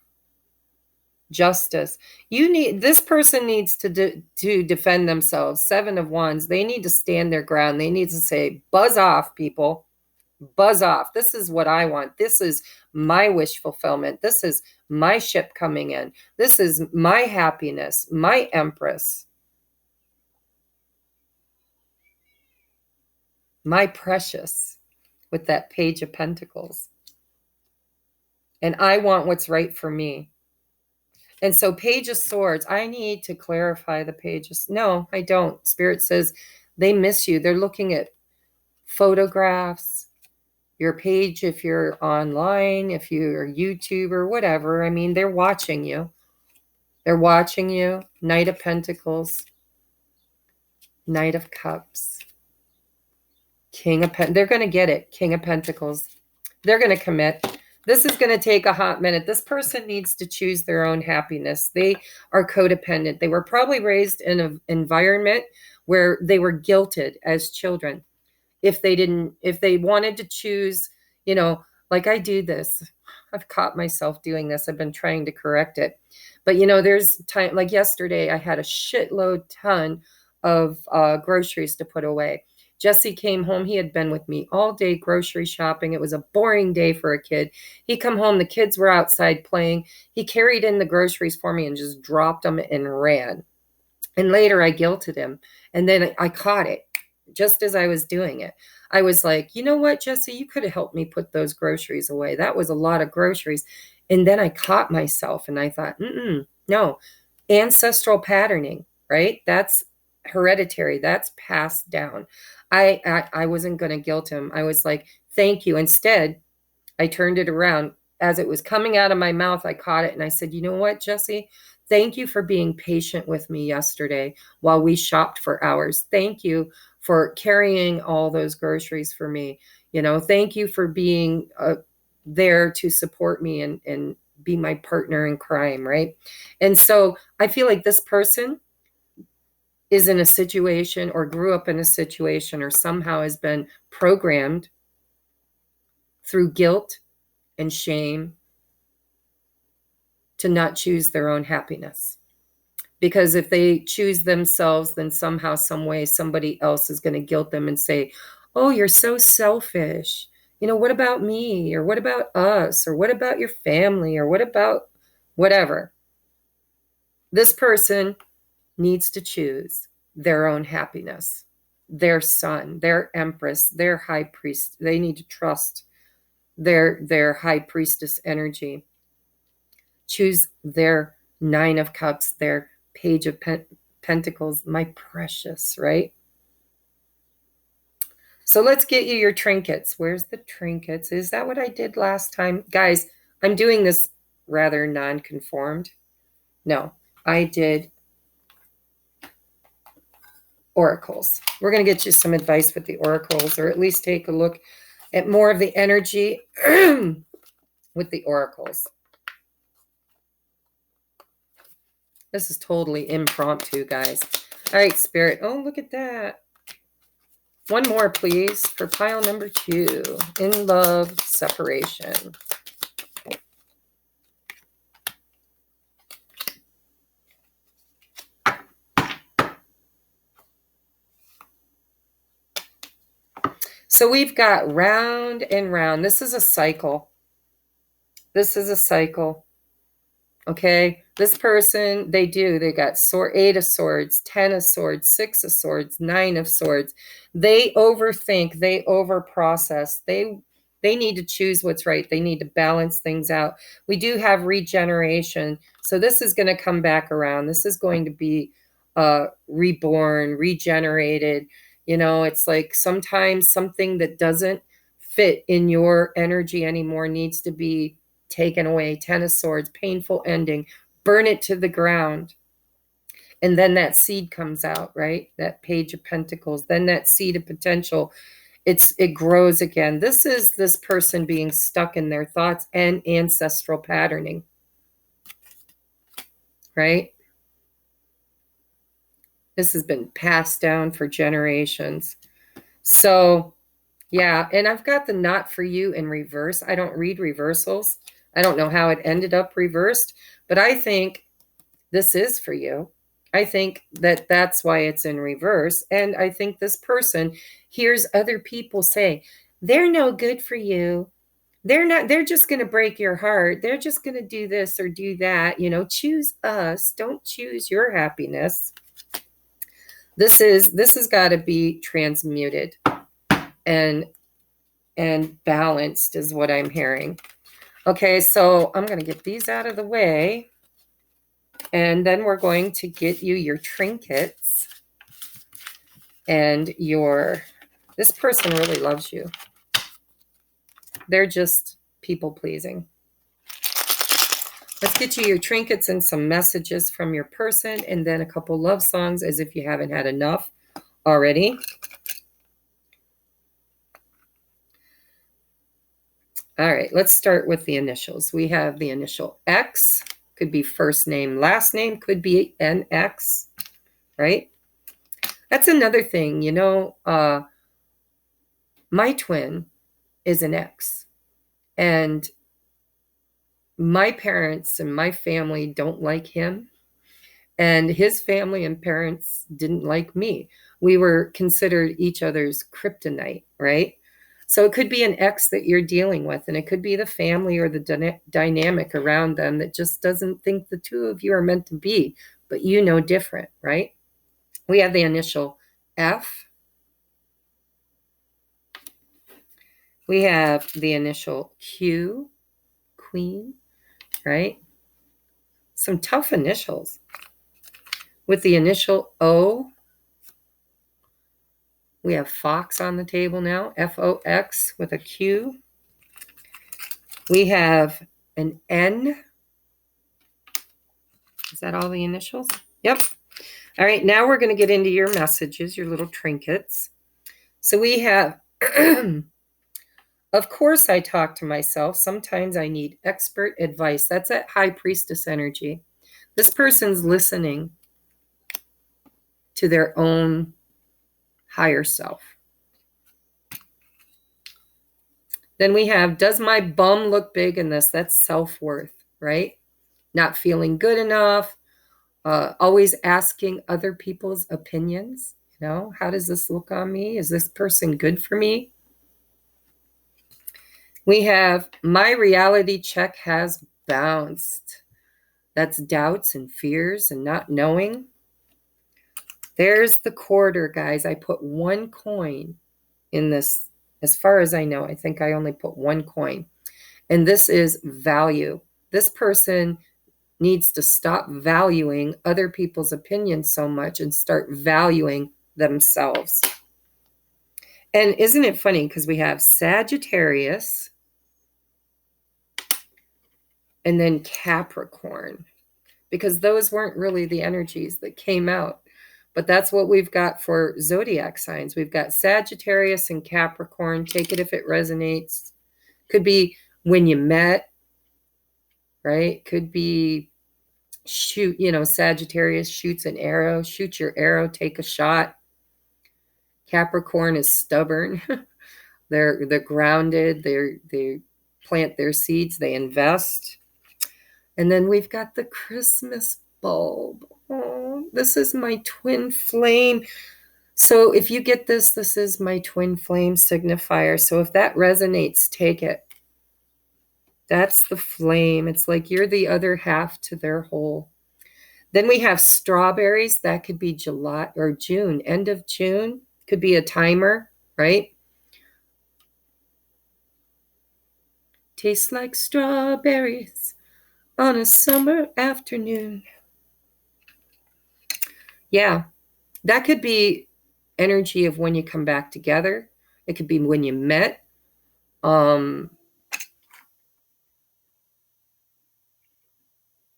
S1: Justice. This person needs to defend themselves. 7 of Wands, they need to stand their ground. They need to say, buzz off, people. Buzz off. This is what I want. This is my wish fulfillment. This is my ship coming in. This is my happiness, my Empress, my precious, with that Page of Pentacles. And I want what's right for me. And so Page of Swords, I need to clarify the pages. No, I don't. Spirit says they miss you. They're looking at photographs, your page if you're online, if you're a YouTuber, whatever. I mean, they're watching you. They're watching you. Knight of Pentacles, Knight of Cups, King of Pentacles. They're going to get it. King of Pentacles. They're going to commit. This is going to take a hot minute. This person needs to choose their own happiness. They are codependent. They were probably raised in an environment where they were guilted as children. If they wanted to choose, like I do this. I've caught myself doing this. I've been trying to correct it. But, there's time, like yesterday, I had a shitload ton of groceries to put away. Jesse came home. He had been with me all day grocery shopping. It was a boring day for a kid. He come home. The kids were outside playing. He carried in the groceries for me and just dropped them and ran. And later I guilted him. And then I caught it just as I was doing it. I was like, you know what, Jesse, you could have helped me put those groceries away. That was a lot of groceries. And then I caught myself and I thought, no, ancestral patterning, right? That's hereditary. That's passed down. I wasn't going to guilt him. I was like, thank you. Instead, I turned it around. As it was coming out of my mouth, I caught it and I said, you know what, Jesse? Thank you for being patient with me yesterday while we shopped for hours. Thank you for carrying all those groceries for me. Thank you for being there to support me and be my partner in crime, right? And so I feel like this person is in a situation or grew up in a situation or somehow has been programmed through guilt and shame to not choose their own happiness. Because if they choose themselves, then somehow, some way, somebody else is going to guilt them and say, oh, you're so selfish. What about me? Or what about us? Or what about your family? Or what about whatever? This person needs to choose their own happiness, their sun, their empress, their high priest. They need to trust their high priestess energy. Choose their 9 of Cups, their Page of Pentacles, my precious, right? So let's get you your trinkets. Where's the trinkets? Is that what I did last time? Guys, I'm doing this rather non-conformed. No, I did oracles. We're going to get you some advice with the oracles, or at least take a look at more of the energy with the oracles. This is totally impromptu, guys. All right, Spirit. Oh, look at that. One more, please, for pile number 2. In love, separation. So we've got round and round. This is a cycle. This is a cycle. Okay, this person, they got 8 of Swords, 10 of Swords, 6 of Swords, 9 of Swords. They overthink, they overprocess. They need to choose what's right. They need to balance things out. We do have regeneration. So this is going to come back around. This is going to be reborn, regenerated. It's like sometimes something that doesn't fit in your energy anymore needs to be taken away. 10 of Swords, painful ending, burn it to the ground. And then that seed comes out, right? That Page of Pentacles, then that seed of potential, it grows again. This is this person being stuck in their thoughts and ancestral patterning, right? This has been passed down for generations. So yeah, and I've got the Not For You in reverse. I don't read reversals. I don't know how it ended up reversed, but I think this is for you. I think that that's why it's in reverse. And I think this person hears other people say, they're no good for you. They're just going to break your heart. They're just going to do this or do that. Choose us. Don't choose your happiness. This has got to be transmuted and balanced is what I'm hearing. Okay, so I'm going to get these out of the way. And then we're going to get you your trinkets. And this person really loves you. They're just people pleasing. Let's get you your trinkets and some messages from your person, and then a couple love songs as if you haven't had enough already. All right, let's start with the initials. We have the initial X, could be first name, last name, could be an X, right? That's another thing, my twin is an X, and my parents and my family don't like him, and his family and parents didn't like me. We were considered each other's kryptonite, right? So it could be an ex that you're dealing with, and it could be the family or the dynamic around them that just doesn't think the two of you are meant to be, but different, right? We have the initial F. We have the initial Q, Queen, right? Some tough initials. With the initial O, we have Fox on the table now, F-O-X with a Q. We have an N. Is that all the initials? Yep. All right, now we're going to get into your messages, your little trinkets. So we have, of course, I talk to myself. Sometimes I need expert advice. That's that high priestess energy. This person's listening to their own higher self. Then we have, does my bum look big in this? That's self-worth, right? Not feeling good enough, always asking other people's opinions. How does this look on me? Is this person good for me? We have, my reality check has bounced. That's doubts and fears and not knowing. There's the quarter, guys. I put one coin in this. As far as I know, I think I only put one coin. And this is value. This person needs to stop valuing other people's opinions so much and start valuing themselves. And isn't it funny? Because we have Sagittarius and then Capricorn, because those weren't really the energies that came out. But that's what we've got for zodiac signs. We've got Sagittarius and Capricorn. Take it if it resonates. Could be when you met, right? Could be shoot, Sagittarius shoots an arrow. Shoot your arrow, take a shot. Capricorn is stubborn. They're grounded. They plant their seeds. They invest. And then we've got the Christmas bulb. Oh, this is my twin flame. So if you get this, this is my twin flame signifier. So if that resonates, take it. That's the flame. It's like you're the other half to their whole. Then we have strawberries. That could be July or June, end of June. Could be a timer, right? Tastes like strawberries on a summer afternoon. Yeah, that could be energy of when you come back together. It could be when you met.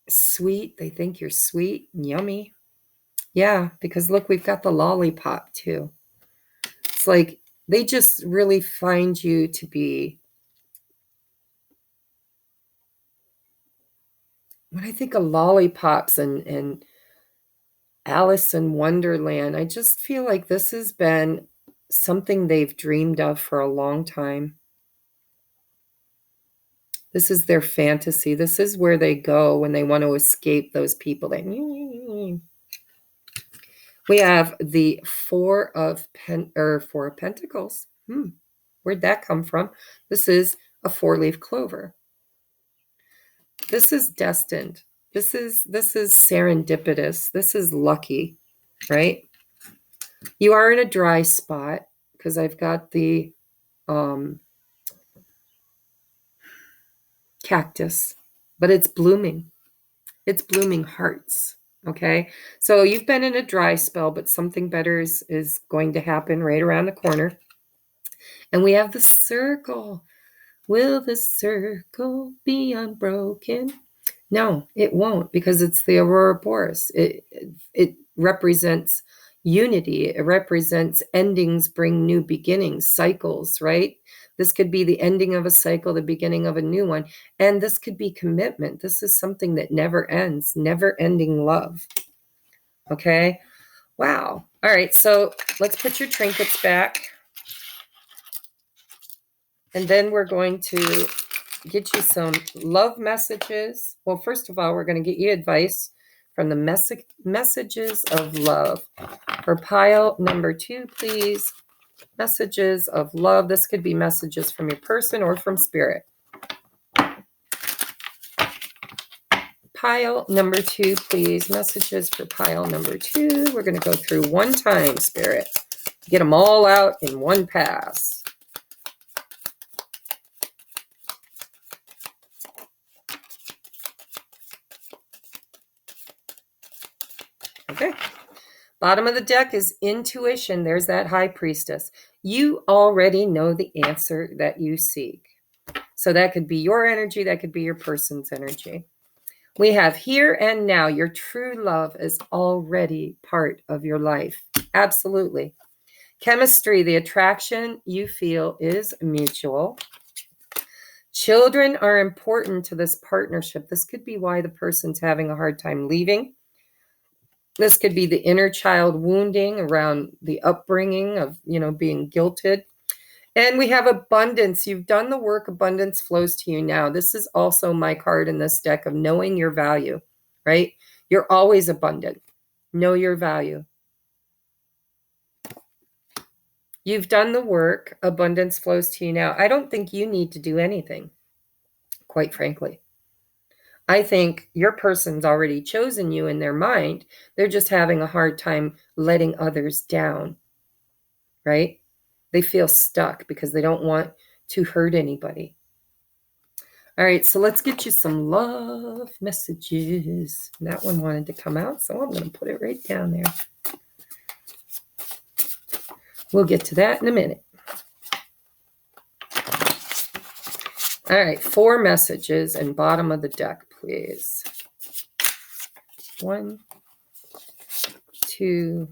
S1: Sweet. They think you're sweet and yummy. Yeah, because look, we've got the lollipop too. It's like they just really find you to be, when I think of lollipops and Alice in Wonderland, I just feel like this has been something they've dreamed of for a long time. This is their fantasy. This is where they go when they want to escape those people. We have the Four of Pentacles. Where'd that come from? This is a 4-leaf clover. This is destined. This is serendipitous. This is lucky, right? You are in a dry spot because I've got the cactus, but it's blooming. It's blooming hearts. Okay. So you've been in a dry spell, but something better is going to happen right around the corner. And we have the circle. Will the circle be unbroken? No, it won't, because it's the Aurora Boreas. It represents unity. It represents endings bring new beginnings, cycles, right? This could be the ending of a cycle, the beginning of a new one. And this could be commitment. This is something that never ends, never ending love. Okay. Wow. All right. So let's put your trinkets back. And then we're going to get you some love messages. Well, first of all, we're going to get you advice from the messages of love. For pile number 2, please. Messages of love. This could be messages from your person or from spirit. Pile number 2, please. Messages for pile number 2. We're going to go through one time, spirit. Get them all out in one pass. Okay. Bottom of the deck is intuition. There's that high priestess. You already know the answer that you seek. So that could be your energy. That could be your person's energy. We have here and now. Your true love is already part of your life. Absolutely. Chemistry, the attraction you feel is mutual. Children are important to this partnership. This could be why the person's having a hard time leaving. This could be the inner child wounding around the upbringing of, being guilted. And we have abundance. You've done the work. Abundance flows to you now. This is also my card in this deck of knowing your value, right? You're always abundant. Know your value. You've done the work. Abundance flows to you now. I don't think you need to do anything, quite frankly. I think your person's already chosen you in their mind. They're just having a hard time letting others down, right? They feel stuck because they don't want to hurt anybody. All right, so let's get you some love messages. That one wanted to come out, so I'm going to put it right down there. We'll get to that in a minute. All right, 4 messages and bottom of the deck, please. 1, 2,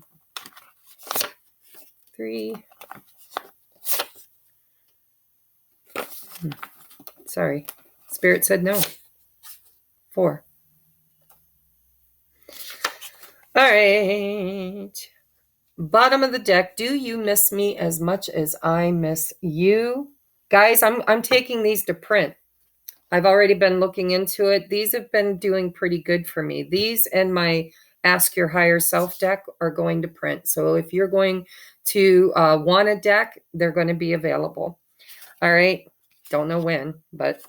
S1: 3. Sorry, Spirit said no. 4. All right. Bottom of the deck, do you miss me as much as I miss you? Guys, I'm taking these to print. I've already been looking into it. These have been doing pretty good for me. These and my Ask Your Higher Self deck are going to print. So if you're going to want a deck, they're going to be available. All right. Don't know when, but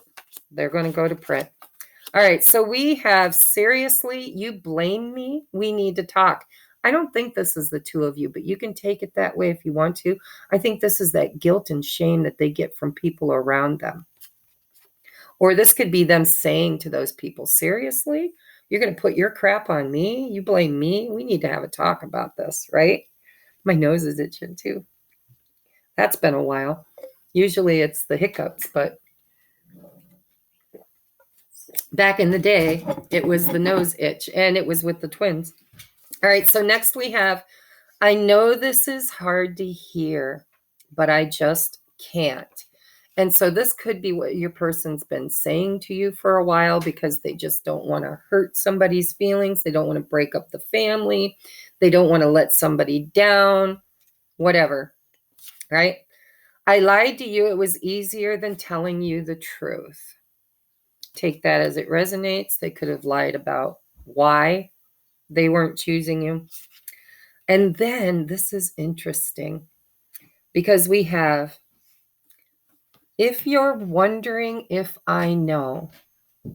S1: they're going to go to print. All right. So we have, seriously, you blame me. We need to talk. I don't think this is the two of you, but you can take it that way if you want to. I think this is that guilt and shame that they get from people around them. Or this could be them saying to those people, seriously, you're going to put your crap on me? You blame me? We need to have a talk about this, right? My nose is itching too. That's been a while. Usually it's the hiccups, but back in the day, it was the nose itch, and it was with the twins. All right, so next we have, I know this is hard to hear, but I just can't. And so this could be what your person's been saying to you for a while because they just don't want to hurt somebody's feelings. They don't want to break up the family. They don't want to let somebody down, whatever, right? I lied to you. It was easier than telling you the truth. Take that as it resonates. They could have lied about why they weren't choosing you. And then this is interesting because we have, if you're wondering if I know,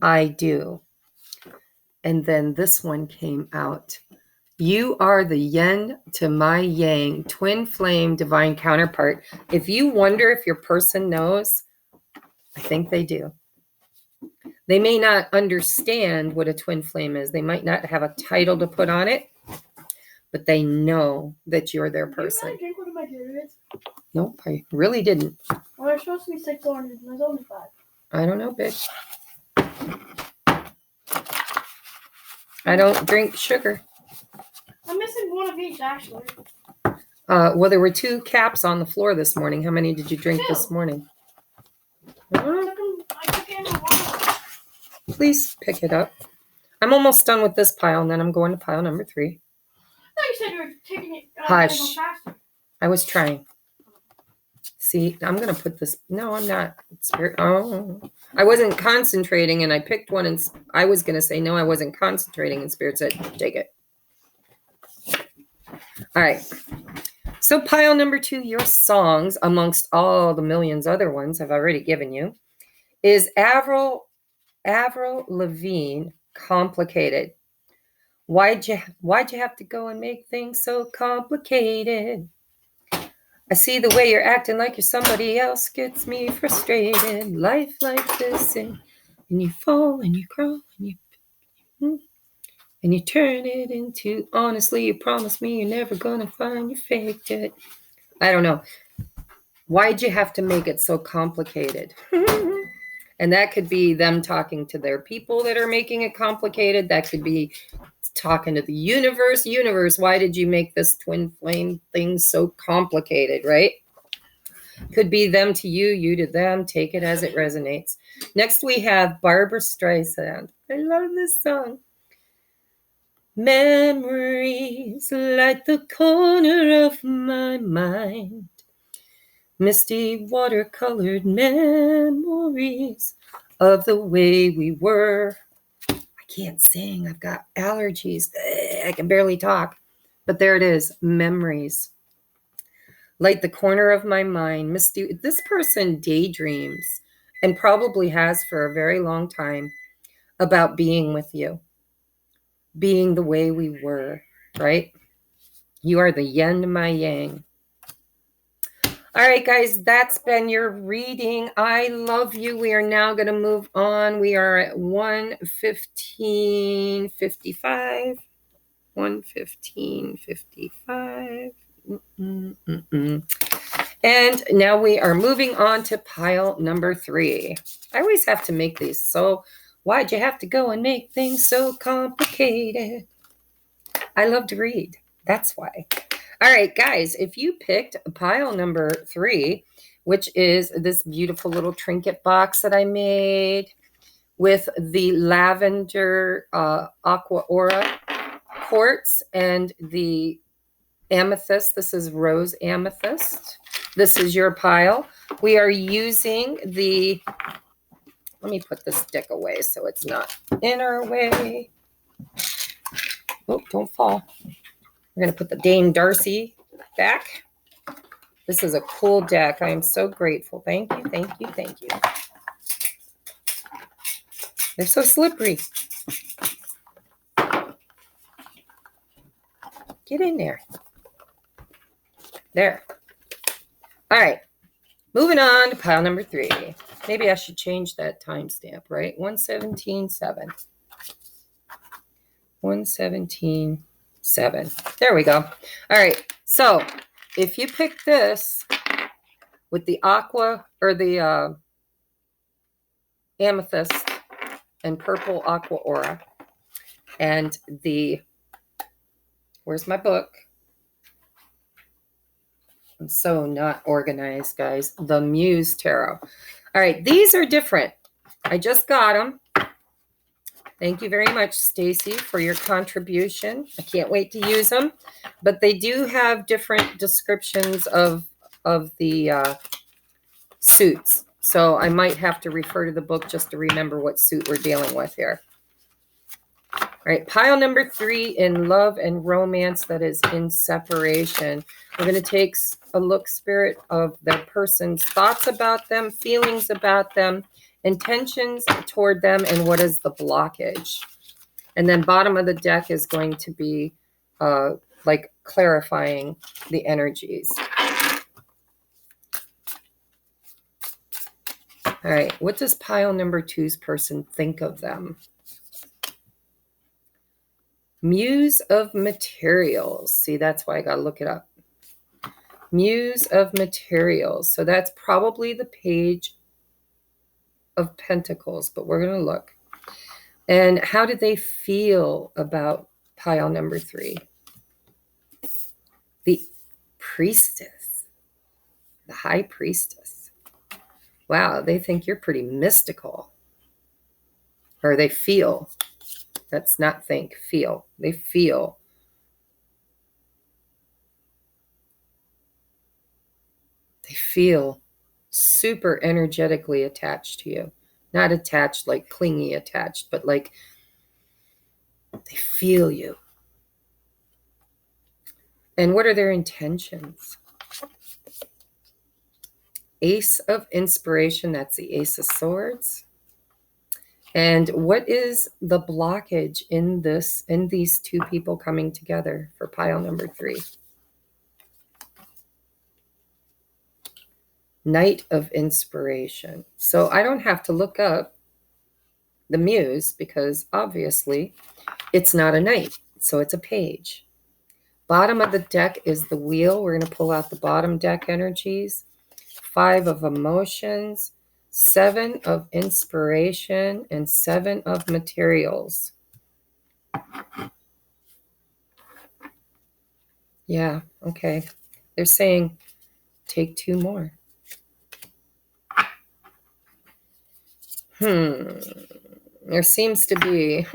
S1: I do. And then this one came out. You are the yin to my yang, twin flame, divine counterpart. If you wonder if your person knows, I think they do. They may not understand what a twin flame is. They might not have a title to put on it, but they know that you're their person.
S2: Did you really drink one of my Gatorades?
S1: Nope, I really didn't.
S2: Well, there's supposed to be 6 oranges, and there's only 5.
S1: I don't know, bitch. I don't drink sugar.
S2: I'm missing one of each, actually.
S1: Well, there were 2 caps on the floor this morning. How many did you drink
S2: 2.
S1: this morning?
S2: I took it in the water.
S1: Please pick it up. I'm almost done with this pile, and then I'm going to pile number 3.
S2: I thought you said you were taking it
S1: Hush.
S2: faster.
S1: I was trying. See, I'm going to put this. No, I'm not. Oh, I wasn't concentrating, and I picked one, and I was going to say, no, I wasn't concentrating, and Spirit said, take it. All right. So pile number 2, your songs, amongst all the millions other ones I've already given you, is Avril Lavigne, Complicated. Why'd you have to go and make things so complicated? I see the way you're acting like you're somebody else gets me frustrated. Life like this, and you fall and you crawl and you turn it into, honestly, you promised me you're never gonna find you faked it. I don't know. Why'd you have to make it so complicated? And that could be them talking to their people that are making it complicated. That could be talking to the universe. Universe, why did you make this twin flame thing so complicated, right? Could be them to you, you to them. Take it as it resonates. Next, we have Barbara Streisand. I love this song. Memories like the corner of my mind. Misty watercolored memories of the way we were. I can't sing. I've got allergies. I can barely talk. But there it is. Memories. Like the corner of my mind. Misty. This person daydreams and probably has for a very long time about being with you. Being the way we were, right? You are the yin to my yang. All right, guys, that's been your reading. I love you. We are now going to move on. We are at 1:15:55. 1:15:55. And now we are moving on to pile number 3. I always have to make these so... Why'd you have to go and make things so complicated? I love to read. That's why. All right, guys, if you picked pile number 3, which is this beautiful little trinket box that I made with the lavender aqua aura quartz and the amethyst. This is rose amethyst. This is your pile. We are using the... Let me put this stick away so it's not in our way. Oh, don't fall. We're going to put the Dame Darcy back. This is a cool deck. I am so grateful. Thank you, thank you, thank you. They're so slippery. Get in there. There. All right. Moving on to pile number 3. Maybe I should change that timestamp, right? 1:17:07. 1:17:07. There we go. All right. So if you pick this with the aqua or the amethyst and purple aqua aura and the... Where's my book? I'm so not organized, guys. The Muse Tarot. All right, these are different. I just got them. Thank you very much, Stacy, for your contribution. I can't wait to use them. But they do have different descriptions of the suits. So I might have to refer to the book just to remember what suit we're dealing with here. All right, pile number 3 in love and romance that is in separation. We're going to take a look, Spirit, of their person's thoughts about them, feelings about them, intentions toward them, and what is the blockage. And then bottom of the deck is going to be like clarifying the energies. All right, what does pile number 2's person think of them? Muse of materials. See, that's why I got to look it up. Muse of materials. So that's probably the Page of Pentacles, but we're going to look. And how do they feel about pile number 3? The Priestess. The High Priestess. Wow, they think you're pretty mystical. Or they feel. Let's not think, feel. They feel. They feel super energetically attached to you. Not attached like clingy attached, but like they feel you. And what are their intentions? Ace of Inspiration, that's the Ace of Swords. And what is the blockage in these two people coming together for pile number 3? Knight of Inspiration. So I don't have to look up the Muse because obviously it's not a knight. So it's a page. Bottom of the deck is the Wheel. We're going to pull out the bottom deck energies. 5 of Emotions. 7 of inspiration and 7 of materials. Yeah, okay. They're saying take 2 more. There seems to be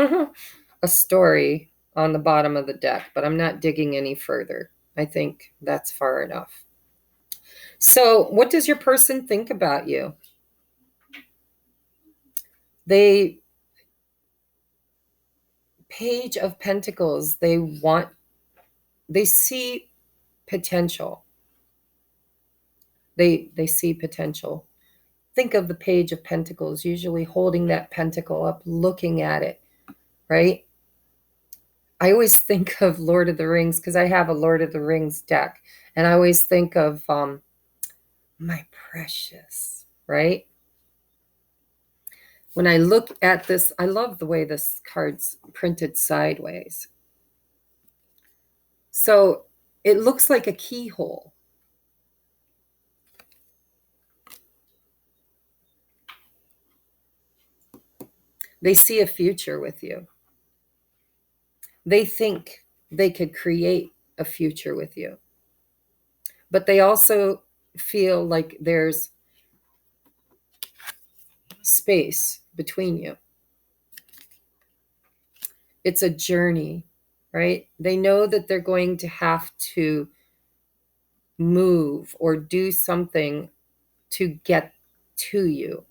S1: a story on the bottom of the deck, but I'm not digging any further. I think that's far enough. So, what does your person think about you? Page of Pentacles, they see potential. They see potential. Think of the Page of Pentacles, usually holding that pentacle up, looking at it, right? I always think of Lord of the Rings because I have a Lord of the Rings deck, and I always think of my precious, right? When I look at this, I love the way this card's printed sideways. So it looks like a keyhole. They see a future with you. They think they could create a future with you. But they also feel like there's space between you. It's a journey, right? They know that they're going to have to move or do something to get to you.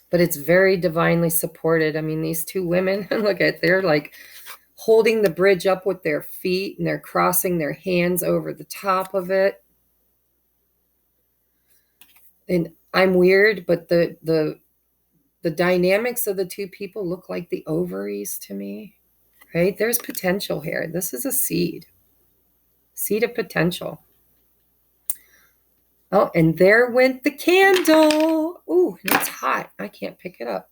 S1: But it's very divinely supported. I mean, these 2 women, look at, they're like holding the bridge up with their feet and they're crossing their hands over the top of it. And I'm weird, but the dynamics of the 2 people look like the ovaries to me, right? There's potential here. This is a seed of potential. Oh, and there went the candle. Ooh, it's hot. I can't pick it up.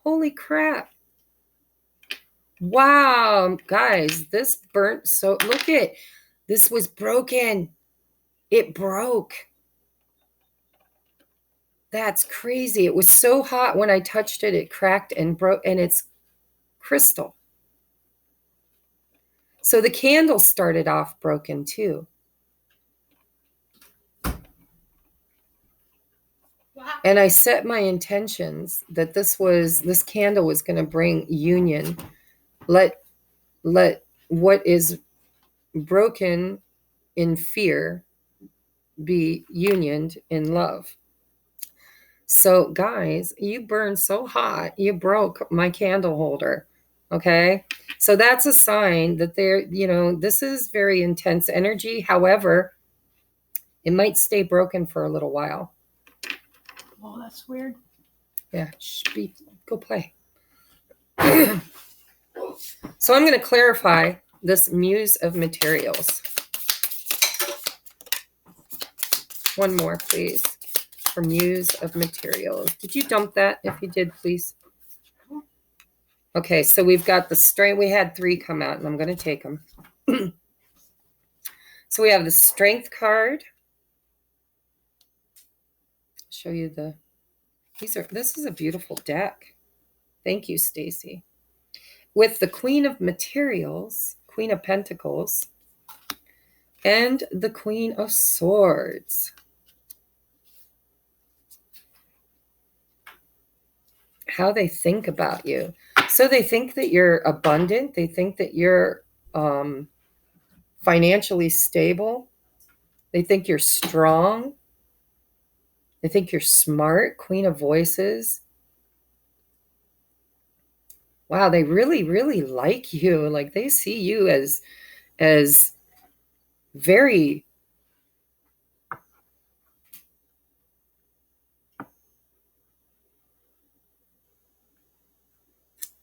S1: Holy crap. Wow, guys, this burnt so, look it. This was broken. It broke. That's crazy. It was so hot when I touched it, it cracked and broke, and it's crystal. So the candle started off broken too. And I set my intentions that this candle was going to bring union. Let what is broken in fear be unioned in love. So guys, you burned so hot, you broke my candle holder. Okay. So that's a sign that this is very intense energy. However, it might stay broken for a little while.
S2: Oh, that's weird.
S1: Yeah, go play. So I'm going to clarify this Muse of Materials. One more, please, for Muse of Materials. Did you dump that? If you did, please. Okay, so we've got the strength. We had 3 come out, and I'm going to take them. So we have the Strength card. Show you this is a beautiful deck. Thank you, Stacy. With the Queen of Materials, Queen of Pentacles, and the Queen of Swords. How they think about you. So they think that you're abundant. They think that you're financially stable. They think you're strong. They think you're smart. Queen of Voices. Wow, they really, really like you. Like they see you as very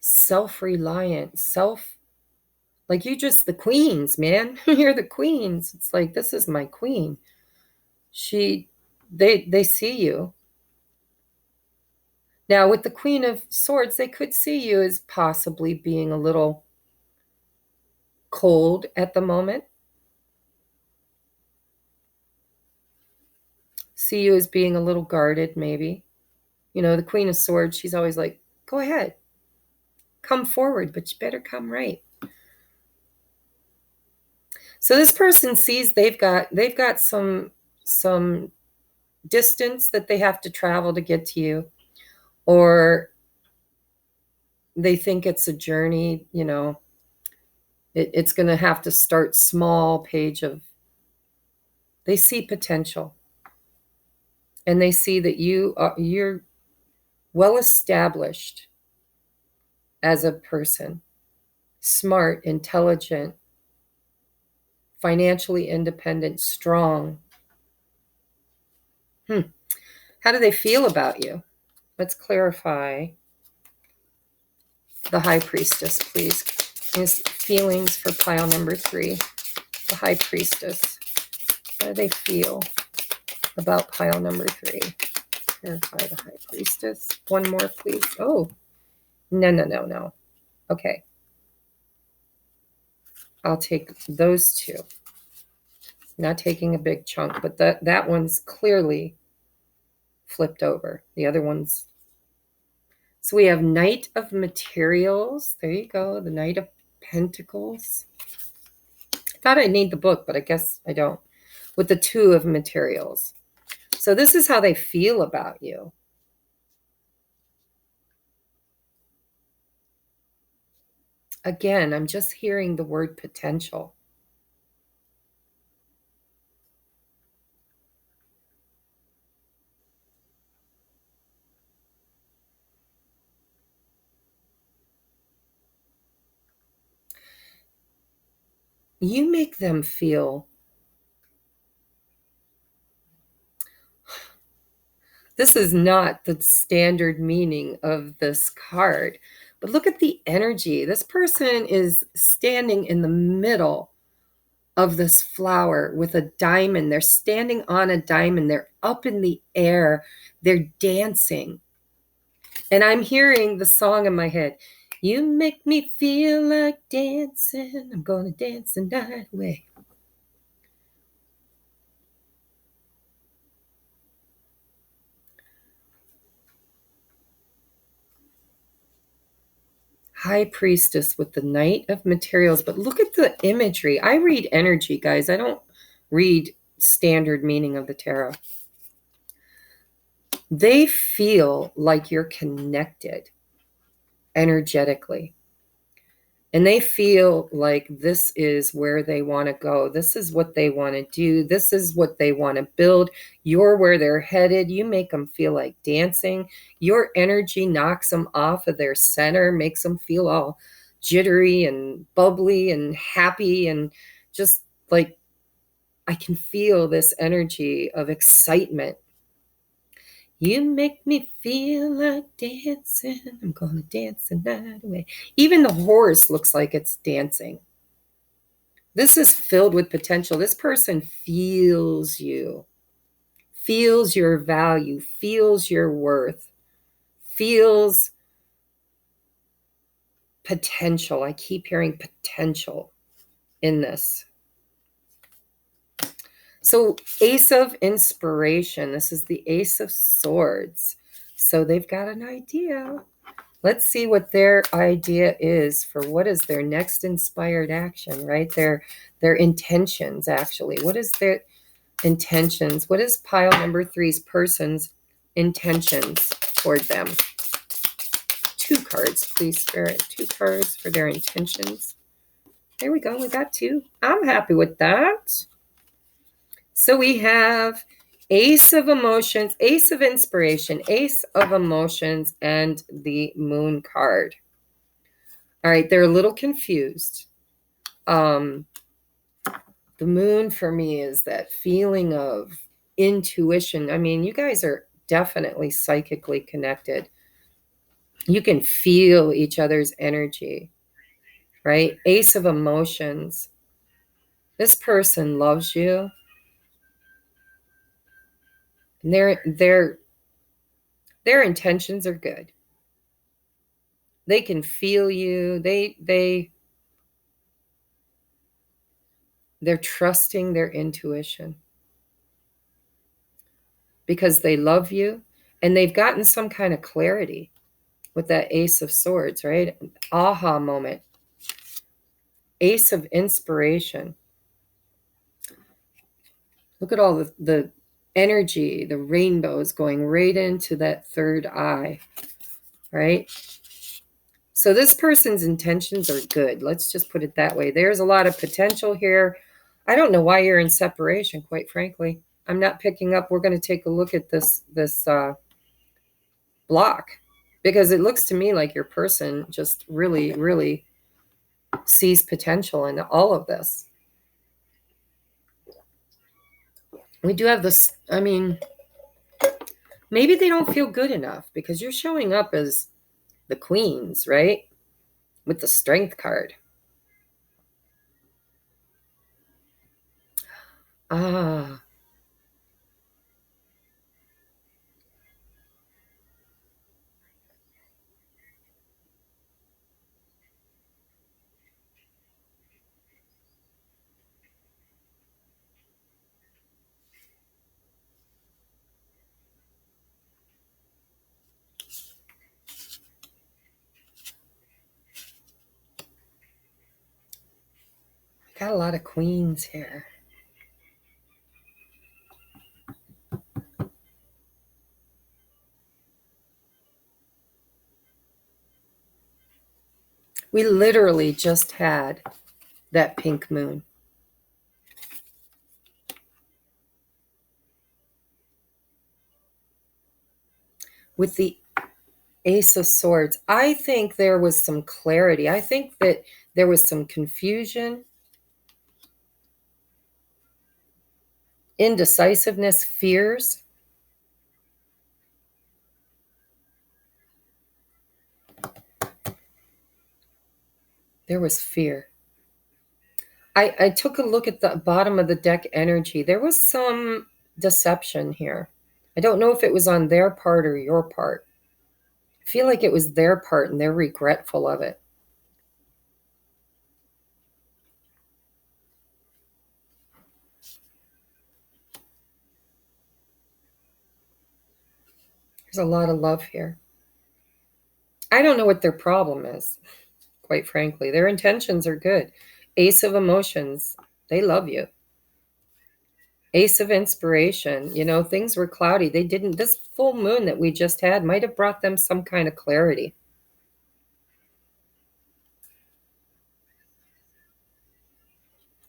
S1: self-reliant, like you just the queens, man. You're the queens. It's like, this is my queen. They see you. Now with the Queen of Swords, they could see you as possibly being a little cold at the moment. see you as being a little guarded, maybe. You know, the Queen of Swords, she's always like, go ahead, come forward, but you better come right. So this person sees they've got some distance that they have to travel to get to you, or they think it's a journey, you know, it's going to have to start small. Page of, they see potential, and they see that you're well established as a person, smart, intelligent, financially independent, strong. How do they feel about you? Let's clarify. The High Priestess, please. His feelings for pile number 3. The High Priestess. How do they feel about pile number 3? Clarify the High Priestess. One more, please. Oh, no. Okay. I'll take those two. Not taking a big chunk, but that one's clearly flipped over. The other one's... So we have Knight of Materials. There you go. The Knight of Pentacles. I thought I'd need the book, but I guess I don't. With the Two of Materials. So this is how they feel about you. Again, I'm just hearing the word potential. You make them feel... This is not the standard meaning of this card, but look at the energy. This person is standing in the middle of this flower with a diamond. They're standing on a diamond. They're up in the air. They're dancing. And I'm hearing the song in my head. You make me feel like dancing. I'm going to dance the night away. High Priestess with the Knight of Materials. But look at the imagery. I read energy, guys. I don't read standard meaning of the tarot. They feel like you're connected energetically. And they feel like this is where they want to go. This is what they want to do. This is what they want to build. You're where they're headed. You make them feel like dancing. Your energy knocks them off of their center, makes them feel all jittery and bubbly and happy, and just like, I can feel this energy of excitement. You make me feel like dancing. I'm going to dance the night away. Even the horse looks like it's dancing. This is filled with potential. This person feels you, feels your value, feels your worth, feels potential. I keep hearing potential in this. So Ace of Inspiration. This is the Ace of Swords. So they've got an idea. Let's see what their idea is for what is their next inspired action, right? Their intentions, actually. What is their intentions? What is pile number 3's person's intentions toward them? 2 cards, please, Spirit. 2 cards for their intentions. There we go. We got 2. I'm happy with that. So we have Ace of Emotions, Ace of Inspiration, Ace of Emotions, and the Moon card. All right, they're a little confused. The Moon for me is that feeling of intuition. I mean, you guys are definitely psychically connected. You can feel each other's energy, right? Ace of Emotions. This person loves you. And their intentions are good. They can feel you. They're trusting their intuition. because they love you and they've gotten some kind of clarity with that Ace of Swords, right? Aha moment. Ace of Inspiration. Look at all the energy, the rainbows going right into that third eye, right? So this person's intentions are good. Let's just put it that way. There's a lot of potential here. I don't know why you're in separation, quite frankly. I'm not picking up. We're going to take a look at this block, because it looks to me like your person just really, really sees potential in all of this. We do have this, I mean, maybe they don't feel good enough because you're showing up as the queens, right? With the Strength card. Ah, got a lot of queens here. We literally just had that pink moon. With the Ace of Swords, I think there was some clarity. I think that there was some confusion, indecisiveness, fears. There was fear. I took a look at the bottom of the deck energy. There was some deception here. I don't know if it was on their part or your part. I feel like it was their part and they're regretful of it. There's a lot of love here. I don't know what their problem is, quite frankly. Their intentions are good. Ace of Emotions, they love you. Ace of Inspiration, things were cloudy. This full moon that we just had might have brought them some kind of clarity.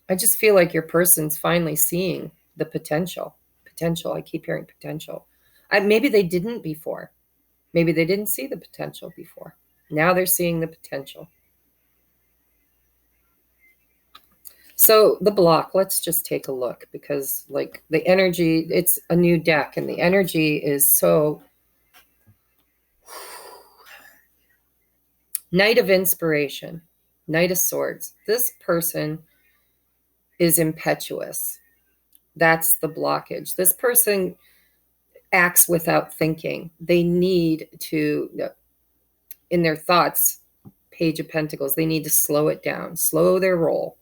S1: I just feel like your person's finally seeing the potential. Potential. I keep hearing potential. Maybe they didn't before. Maybe they didn't see the potential before. Now they're seeing the potential. So the block, let's just take a look, because like the energy, it's a new deck and the energy is so... Knight of Inspiration, Knight of Swords. This person is impetuous. That's the blockage. This person acts without thinking. They need to, in their thoughts, Page of Pentacles, they need to slow it down, slow their roll.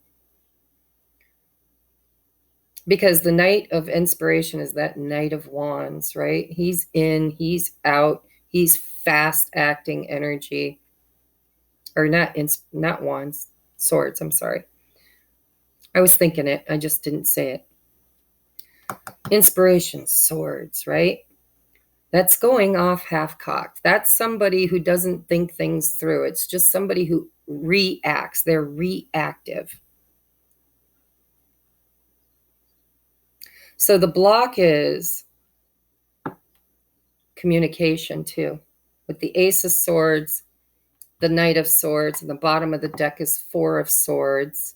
S1: Because the Knight of Inspiration is that Knight of Wands, right? He's in, he's out, he's fast acting energy. Or not wands, swords, I'm sorry. I was thinking it, I just didn't say it. Inspiration, swords, right? That's going off half-cocked. That's somebody who doesn't think things through. It's just somebody who reacts. They're reactive. So the block is communication too. With the Ace of Swords, the Knight of Swords, and the bottom of the deck is Four of Swords.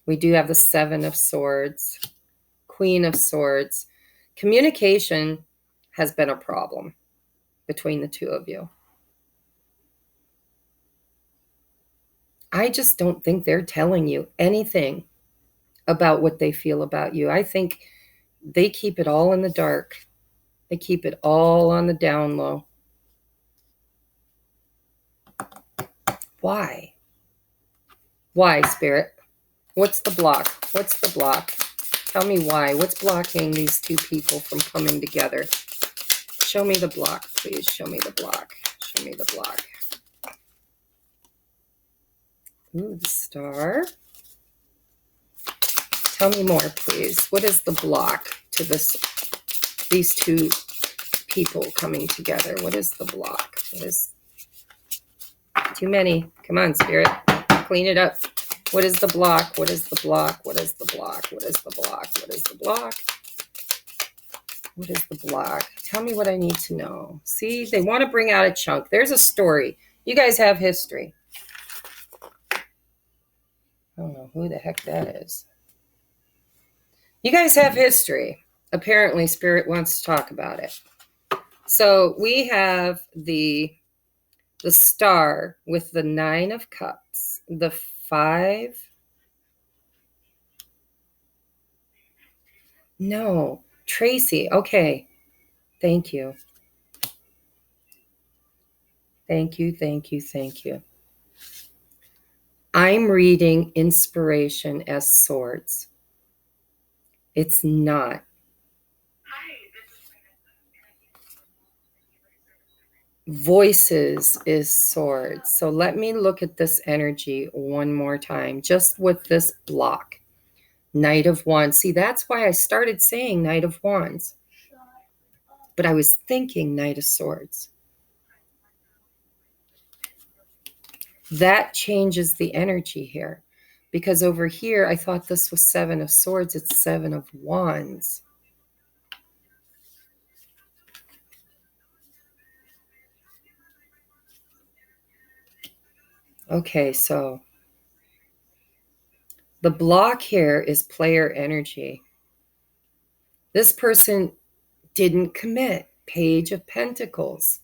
S1: We do have the Seven of Swords, Queen of Swords. Communication has been a problem between the two of you. I just don't think they're telling you anything about what they feel about you. I think they keep it all in the dark. They keep it all on the down low. Why? Why, Spirit? What's the block? What's the block? Tell me why. What's blocking these two people from coming together? Show me the block, please. Show me the block. Show me the block. Ooh, the star. Tell me more, please. What is the block to these two people coming together? What is the block? What is too many? Come on, Spirit. Clean it up. What is the block? What is the block? What is the block? What is the block? What is the block? What is the block? Tell me what I need to know. See, they want to bring out a chunk. There's a story. You guys have history. I don't know who the heck that is. You guys have history. Apparently, Spirit wants to talk about it. So we have the star with the 9 of cups, the 5. No, Tracy. Okay. Thank you. Thank you, thank you, thank you. I'm reading inspiration as swords. It's not. Voices is swords. So let me look at this energy one more time, just with this block. Knight of Wands. See, that's why I started saying Knight of Wands. But I was thinking Knight of Swords. That changes the energy here. Because over here, I thought this was 7 of Swords. It's 7 of Wands. Okay, so the block here is player energy. This person didn't commit. Page of Pentacles.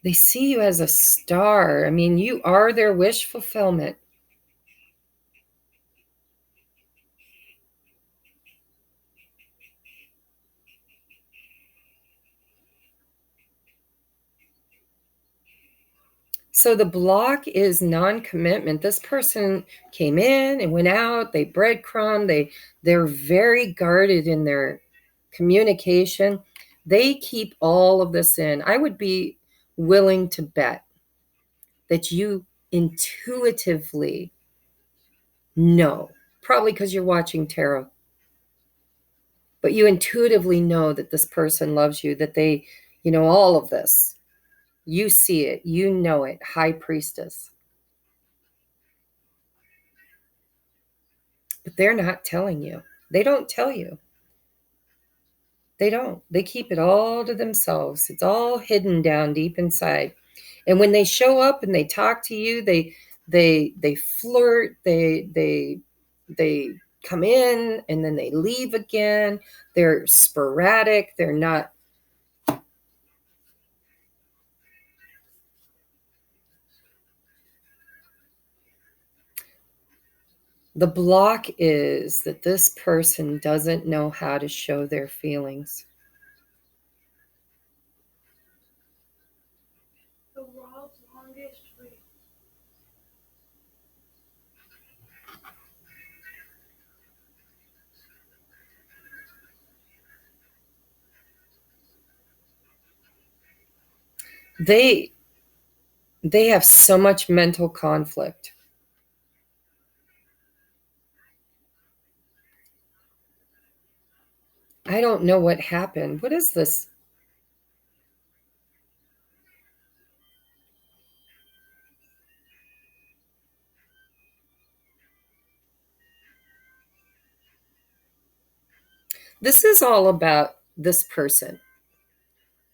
S1: They see you as a star. I mean, you are their wish fulfillment. So the block is non-commitment. This person came in and went out. They breadcrumb. They're very guarded in their communication. They keep all of this in. I would be willing to bet that you intuitively know, probably because you're watching tarot, but you intuitively know that this person loves you, that they, all of this. You see it. You know it. High Priestess. But they're not telling you. They don't tell you. They don't. They keep it all to themselves. It's all hidden down deep inside. And when they show up and they talk to you, they flirt, they come in and then they leave again. They're sporadic. They're not. The block is that this person doesn't know how to show their feelings.
S2: The world's longest tree.
S1: They have so much mental conflict. I don't know what happened. What is this? This is all about this person.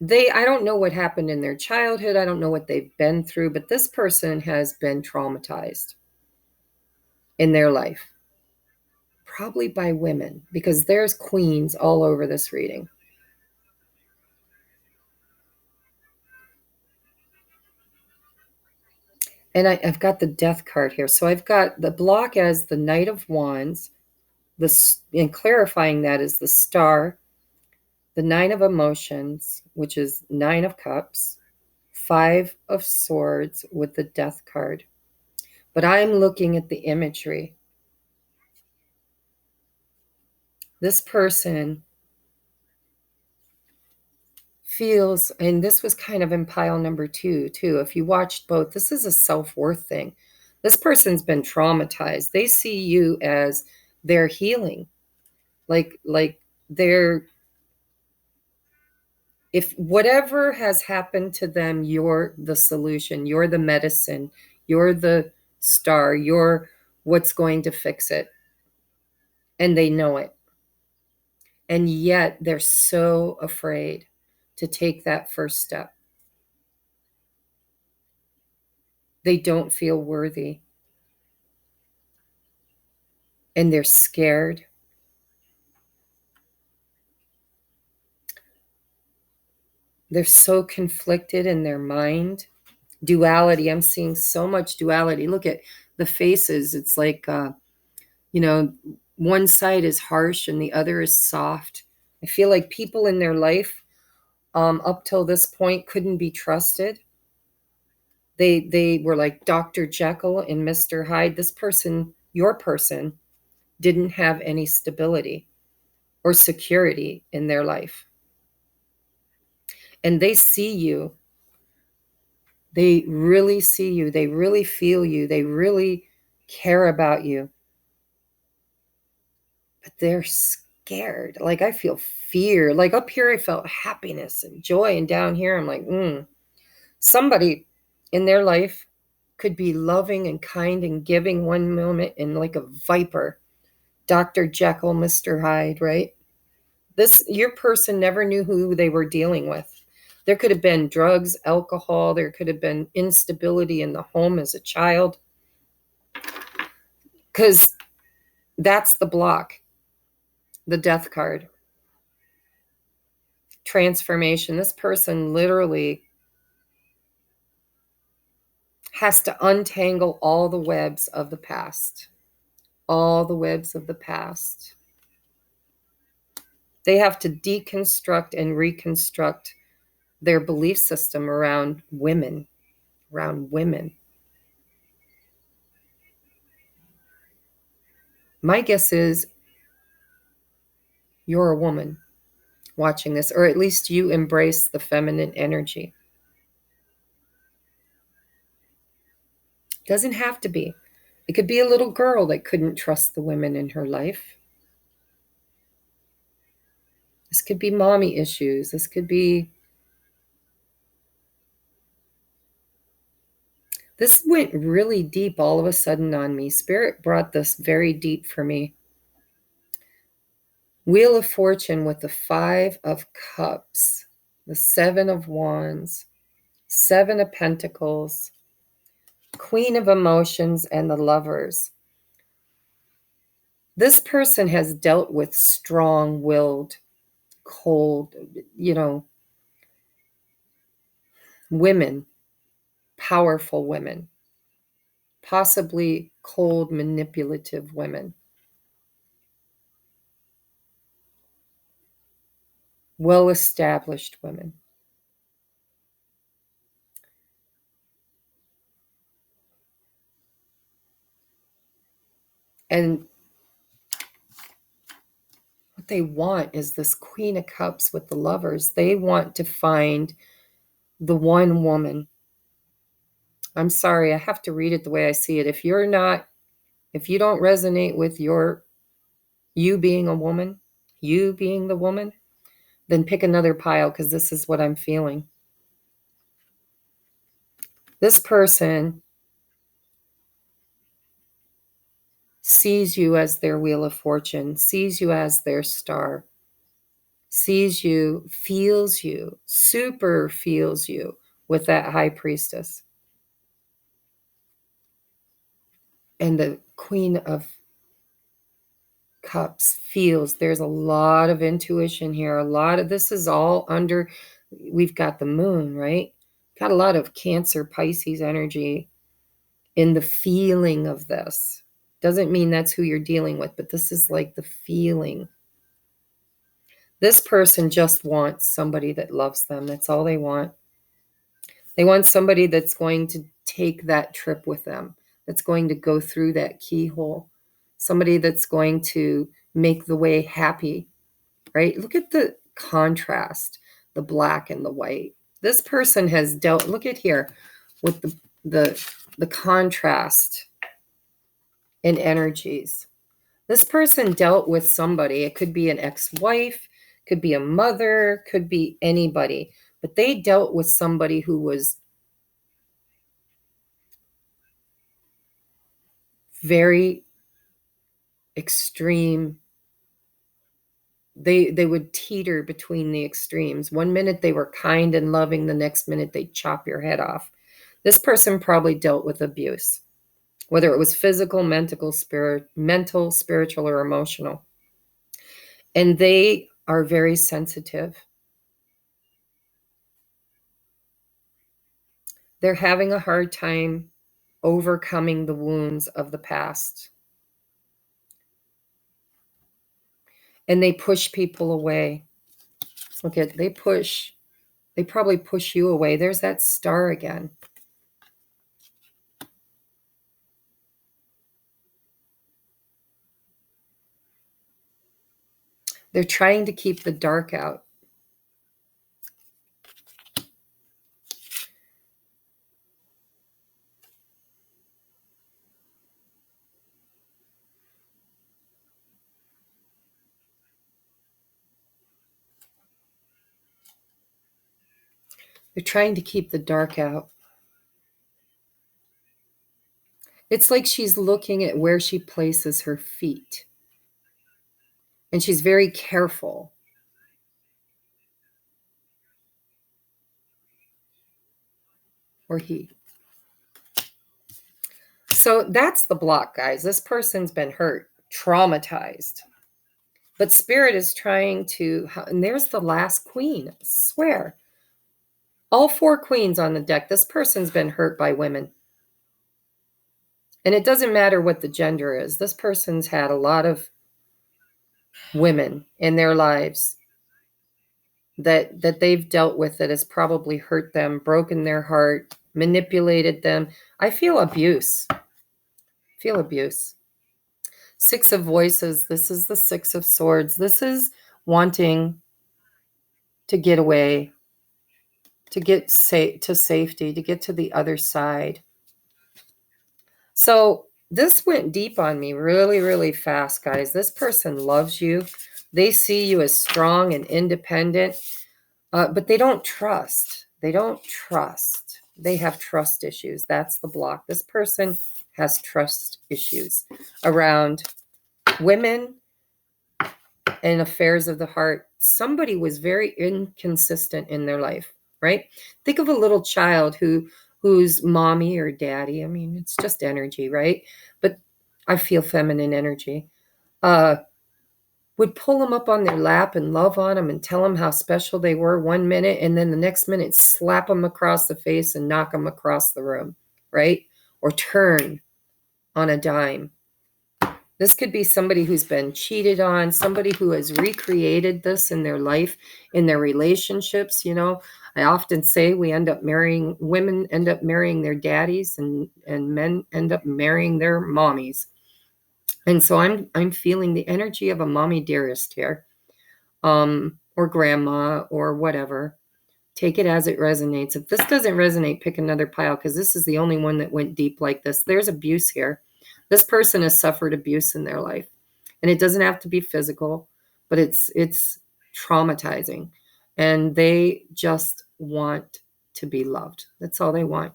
S1: I don't know what happened in their childhood. I don't know what they've been through, but this person has been traumatized in their life. Probably by women, because there's queens all over this reading. And I've got the Death card here. So I've got the block as the Knight of Wands. And clarifying that is the Star, the 9 of Emotions, which is 9 of Cups, Five of Swords with the Death card. But I'm looking at the imagery. This person feels, and this was kind of in pile number two, too. If you watched both, this is a self-worth thing. This person's been traumatized. They see you as their healing. Like they're, if whatever has happened to them, you're the solution, you're the medicine, you're the star, you're what's going to fix it. And they know it. And yet they're so afraid to take that first step. They don't feel worthy. And they're scared. They're so conflicted in their mind. Duality. I'm seeing so much duality. Look at the faces. It's like, one side is harsh and the other is soft. I feel like people in their life up till this point couldn't be trusted. They were like Dr. Jekyll and Mr. Hyde. This person, your person, didn't have any stability or security in their life. And they see you. They really see you. They really feel you. They really care about you. But they're scared. Like I feel fear. Like up here, I felt happiness and joy. And down here, I'm like, Somebody in their life could be loving and kind and giving one moment and like a viper. Dr. Jekyll, Mr. Hyde, right? Your person never knew who they were dealing with. There could have been drugs, alcohol. There could have been instability in the home as a child. Because that's the block. The Death card. Transformation. This person literally has to untangle all the webs of the past. All the webs of the past. They have to deconstruct and reconstruct their belief system around women. My guess is you're a woman watching this, or at least you embrace the feminine energy. Doesn't have to be. It could be a little girl that couldn't trust the women in her life. This could be mommy issues. This could be... This went really deep all of a sudden on me. Spirit brought this very deep for me. Wheel of Fortune with the 5 of Cups, the 7 of Wands, 7 of Pentacles, Queen of Emotions, and the Lovers. This person has dealt with strong-willed, cold, women, powerful women, possibly cold, manipulative women. Well-established women. And what they want is this Queen of Cups with the Lovers. They want to find the one woman. I'm sorry, I have to read it the way I see it. If you don't resonate with you being a woman, you being the woman, then pick another pile, because this is what I'm feeling. This person sees you as their Wheel of Fortune, sees you as their star, sees you, feels you, super feels you with that High Priestess. And the Queen of Cups feels. There's a lot of intuition here. This is all under, we've got the moon, right? Got a lot of Cancer, Pisces energy in the feeling of this. Doesn't mean that's who you're dealing with, but this is like the feeling. This person just wants somebody that loves them. That's all they want. They want somebody that's going to take that trip with them, that's going to go through that keyhole, somebody that's going to make the way happy, right? Look at the contrast, the black and the white. This person has dealt, look at here, with the contrast in energies. This person dealt with somebody. It could be an ex-wife, could be a mother, could be anybody, but they dealt with somebody who was very extreme. They would teeter between the extremes. One minute they were kind and loving, the next minute they'd chop your head off. This person probably dealt with abuse, whether it was physical, mental, spiritual, or emotional. And they are very sensitive. They're having a hard time overcoming the wounds of the past. And they push people away. Look at, they probably push you away. There's that star again. They're trying to keep the dark out. They're trying to keep the dark out. It's like she's looking at where she places her feet. And she's very careful. Or he. So that's the block, guys. This person's been hurt, traumatized. But Spirit is trying to, and there's the last queen, I swear. All 4 queens on the deck. This person's been hurt by women. And it doesn't matter what the gender is. This person's had a lot of women in their lives that they've dealt with that has probably hurt them, broken their heart, manipulated them. I feel abuse. Feel abuse. 6 of Voices. This is the 6 of Swords. This is wanting to get away, to get to safety, to get to the other side. So this went deep on me really, really fast, guys. This person loves you. They see you as strong and independent, but they don't trust. They don't trust. They have trust issues. That's the block. This person has trust issues around women and affairs of the heart. Somebody was very inconsistent in their life, right? Think of a little child who's mommy or daddy. I mean, it's just energy, right? But I feel feminine energy. Would pull them up on their lap and love on them and tell them how special they were one minute, and then the next minute slap them across the face and knock them across the room, right? Or turn on a dime. This could be somebody who's been cheated on, somebody who has recreated this in their life, in their relationships. You know, I often say women end up marrying their daddies, and men end up marrying their mommies. And so I'm feeling the energy of a mommy dearest here, or grandma or whatever. Take it as it resonates. If this doesn't resonate, pick another pile, because this is the only one that went deep like this. There's abuse here. This person has suffered abuse in their life, and it doesn't have to be physical, but it's traumatizing, and they just want to be loved. That's all they want.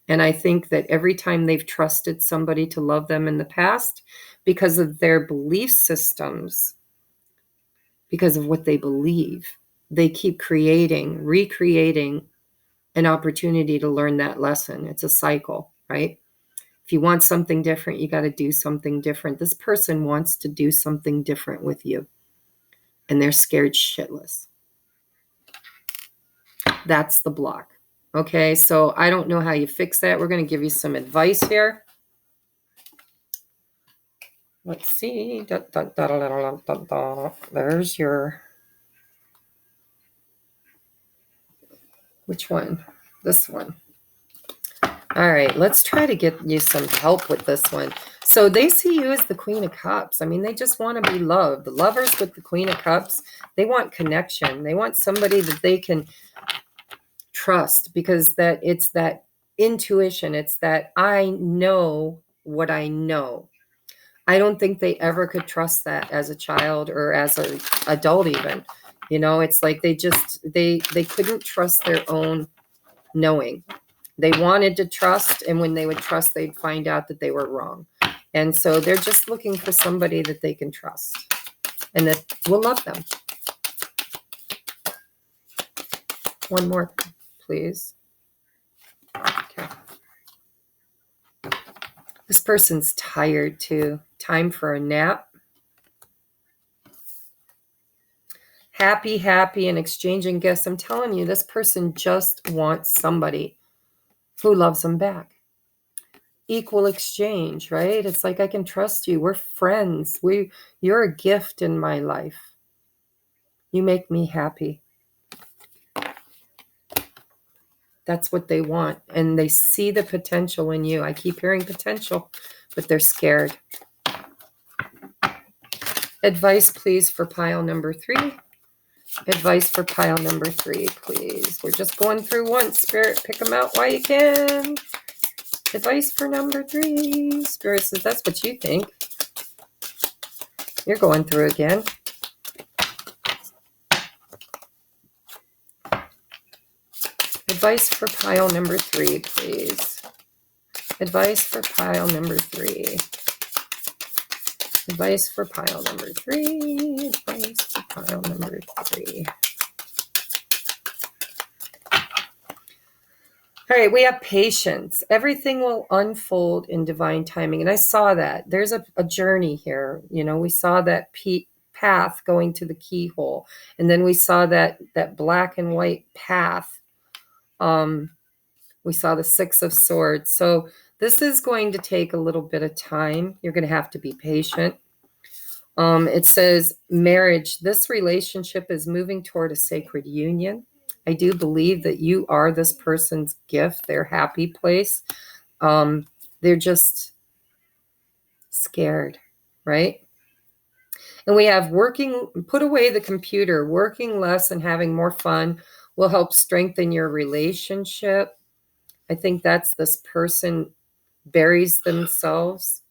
S1: And I think that every time they've trusted somebody to love them in the past, because of their belief systems, because of what they believe, they keep recreating an opportunity to learn that lesson. It's a cycle, right? If you want something different, you got to do something different. This person wants to do something different with you, and they're scared shitless. That's the block. Okay, so I don't know how you fix that. We're going to give you some advice here. Let's see. There's your... Which one? This one. All right, let's try to get you some help with this one. So they see you as the Queen of Cups. I mean, they just want to be loved. The lovers with the Queen of Cups, they want connection. They want somebody that they can trust, because that it's that intuition. It's that I know what I know. I don't think they ever could trust that as a child or as an adult even. You know, it's like they couldn't trust their own knowing. They wanted to trust, and when they would trust, they'd find out that they were wrong. And so they're just looking for somebody that they can trust and that will love them. One more, please. Okay. This person's tired too. Time for a nap. Happy, and exchanging gifts. I'm telling you, this person just wants somebody who loves them back. Equal exchange, right? It's like, I can trust you. We're friends. You're a gift in my life. You make me happy. That's what they want. And they see the potential in you. I keep hearing potential, but they're scared. Advice, please, for pile number 3. Advice for pile number 3, please. We're just going through one. Spirit, pick them out while you can. Advice for number 3. Spirit says, that's what you think. You're going through again. Advice for pile number 3, please. Advice for pile number 3. Advice for pile number 3. Advice for pile number 3. All right, we have patience. Everything will unfold in divine timing. And I saw that. There's a journey here. You know, we saw that path going to the keyhole. And then we saw that black and white path. We saw the 6 of Swords. So this is going to take a little bit of time. You're going to have to be patient. It says marriage. This relationship is moving toward a sacred union. I do believe that you are this person's gift, their happy place. They're just scared, right? And we have put away the computer. Working less and having more fun will help strengthen your relationship. I think that's this person buries themselves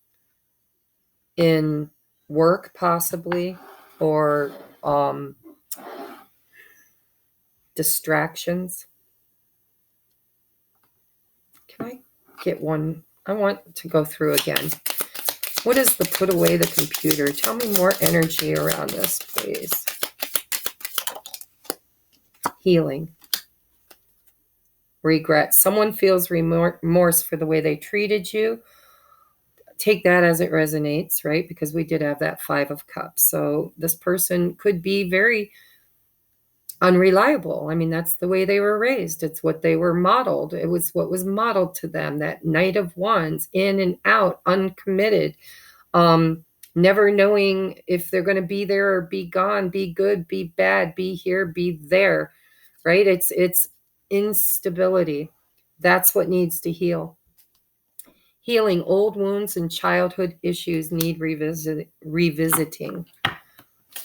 S1: in work, possibly, or distractions. Can I get one? I want to go through again. What is the put away the computer? Tell me more energy around this, please. Healing. Regret. Someone feels remorse for the way they treated you. Take that as it resonates, right? Because we did have that 5 of Cups. So this person could be very unreliable. I mean, that's the way they were raised. It's what they were modeled. It was what was modeled to them. That Knight of Wands, in and out, uncommitted, never knowing if they're going to be there or be gone, be good, be bad, be here, be there, right? It's instability. That's what needs to heal. Healing. Old wounds and childhood issues need revisiting.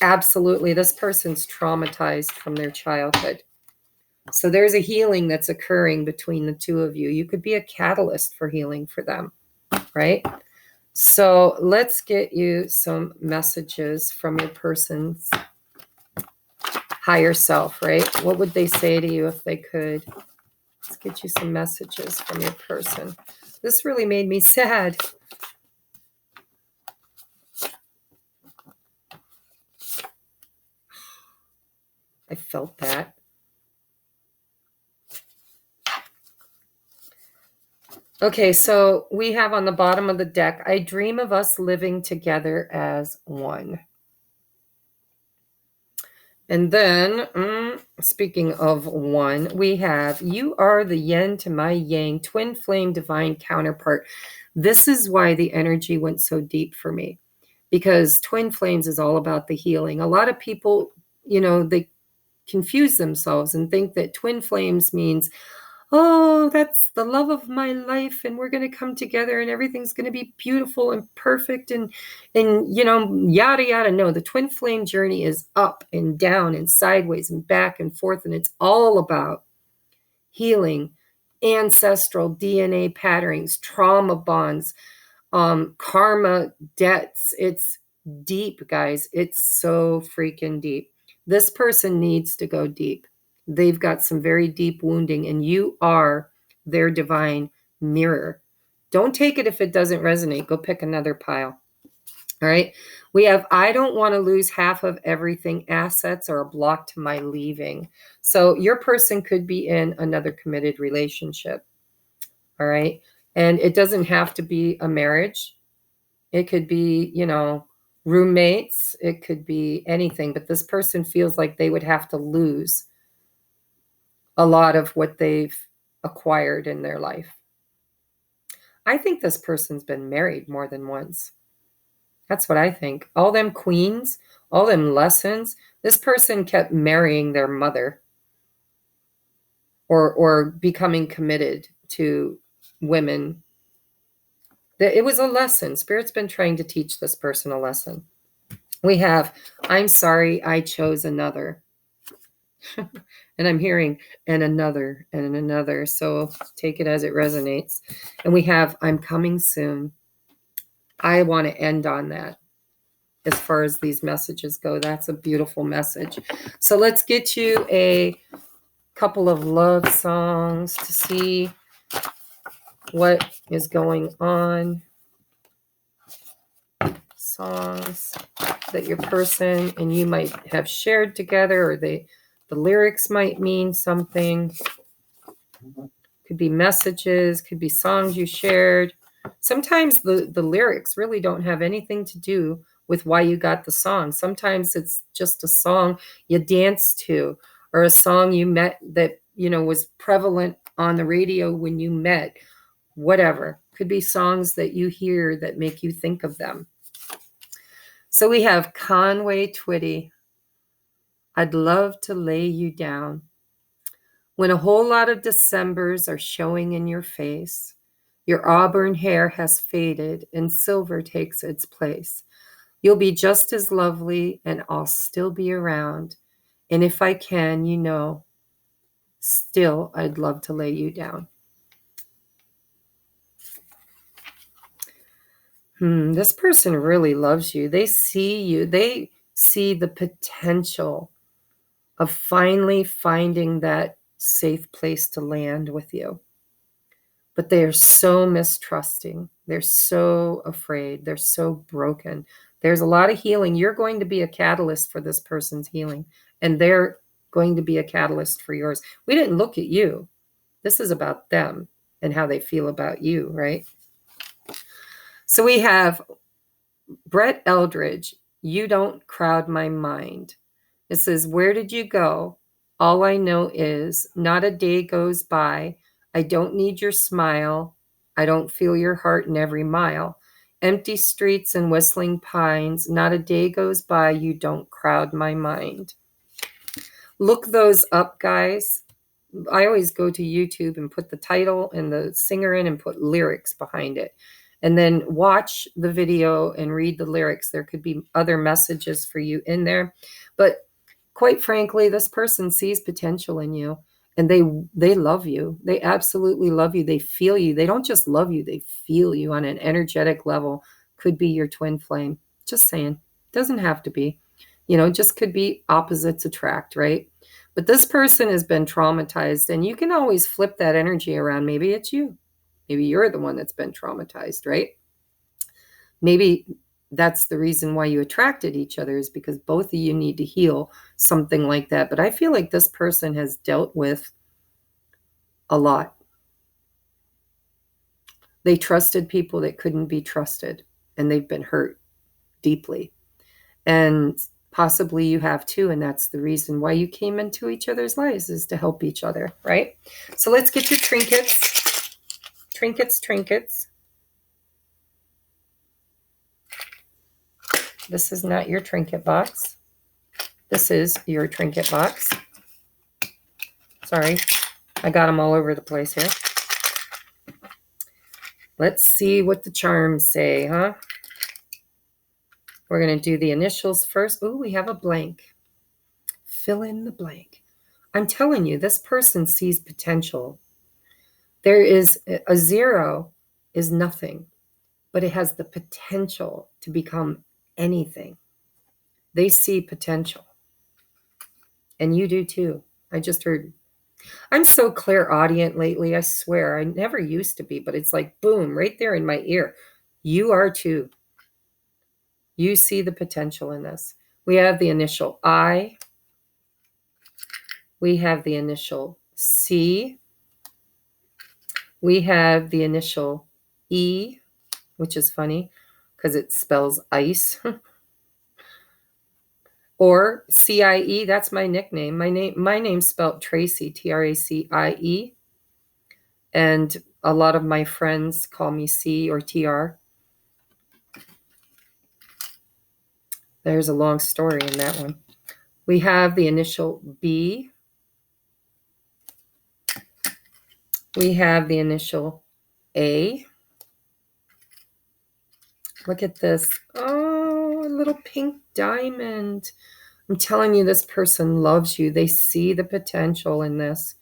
S1: Absolutely. This person's traumatized from their childhood. So there's a healing that's occurring between the two of you. You could be a catalyst for healing for them, right? So let's get you some messages from your person's higher self, right? What would they say to you if they could? Let's get you some messages from your person. This really made me sad. I felt that. Okay, so we have on the bottom of the deck, I dream of us living together as one. And then, speaking of one, we have, you are the yin to my yang, twin flame, divine counterpart. This is why the energy went so deep for me, because twin flames is all about the healing. A lot of people, you know, they confuse themselves and think that twin flames means oh, that's the love of my life, and we're going to come together and everything's going to be beautiful and perfect and yada yada. No, the twin flame journey is up and down and sideways and back and forth, and it's all about healing ancestral DNA patterns, trauma bonds, karma debts. It's deep, guys. It's so freaking deep. This person needs to go deep. They've got some very deep wounding, and you are their divine mirror. Don't take it if it doesn't resonate. Go pick another pile. All right. We have, I don't want to lose half of everything. Assets are a block to my leaving. So your person could be in another committed relationship. All right. And it doesn't have to be a marriage. It could be, roommates. It could be anything. But this person feels like they would have to lose a lot of what they've acquired in their life. I think this person's been married more than once. That's what I think. All them queens, all them lessons, this person kept marrying their mother or becoming committed to women. It was a lesson. Spirit's been trying to teach this person a lesson. We have, I'm sorry, I chose another. And I'm hearing, and another, and another. So take it as it resonates. And we have, I'm coming soon. I want to end on that. As far as these messages go, that's a beautiful message. So let's get you a couple of love songs to see what is going on. Songs that your person and you might have shared together, or the lyrics might mean something. Could be messages, could be songs you shared. Sometimes the lyrics really don't have anything to do with why you got the song. Sometimes it's just a song you danced to, or a song you met that, was prevalent on the radio when you met. Whatever. Could be songs that you hear that make you think of them. So we have Conway Twitty. I'd love to lay you down. When a whole lot of Decembers are showing in your face, your auburn hair has faded and silver takes its place. You'll be just as lovely and I'll still be around. And if I can, still I'd love to lay you down. This person really loves you. They see you. They see the potential of finally finding that safe place to land with you. But they are so mistrusting. They're so afraid. They're so broken. There's a lot of healing. You're going to be a catalyst for this person's healing, and they're going to be a catalyst for yours. We didn't look at you. This is about them and how they feel about you, right? So we have Brett Eldridge. You don't crowd my mind. It says, where did you go? All I know is not a day goes by. I don't need your smile. I don't feel your heart in every mile. Empty streets and whistling pines. Not a day goes by. You don't crowd my mind. Look those up, guys. I always go to YouTube and put the title and the singer in and put lyrics behind it. And then watch the video and read the lyrics. There could be other messages for you in there. But quite frankly, this person sees potential in you, and they love you. They absolutely love you. They feel you. They don't just love you. They feel you on an energetic level. Could be your twin flame. Just saying. Doesn't have to be. Just could be opposites attract, right? But this person has been traumatized, and you can always flip that energy around. Maybe it's you. Maybe you're the one that's been traumatized, right? Maybe that's the reason why you attracted each other, is because both of you need to heal something like that. But I feel like this person has dealt with a lot. They trusted people that couldn't be trusted, and they've been hurt deeply. And possibly you have too, and that's the reason why you came into each other's lives, is to help each other, right? So let's get your trinkets. Trinkets. This is not your trinket box. This is your trinket box. Sorry. I got them all over the place here. Let's see what the charms say, huh? We're going to do the initials first. Ooh, we have a blank. Fill in the blank. I'm telling you, this person sees potential. There is a 0 is nothing, but it has the potential to become anything. They see potential. And you do too. I just heard. I'm so clairaudient lately, I swear. I never used to be, but it's like boom, right there in my ear. You are too. You see the potential in this. We have the initial I. We have the initial C. We have the initial E, which is funny because it spells ice. Or CIE, that's my nickname. My name's spelled Tracie, TRACIE. And a lot of my friends call me C or TR. There's a long story in that one. We have the initial B. We have the initial A. Look at this. Oh, a little pink diamond. I'm telling you, this person loves you. They see the potential in this.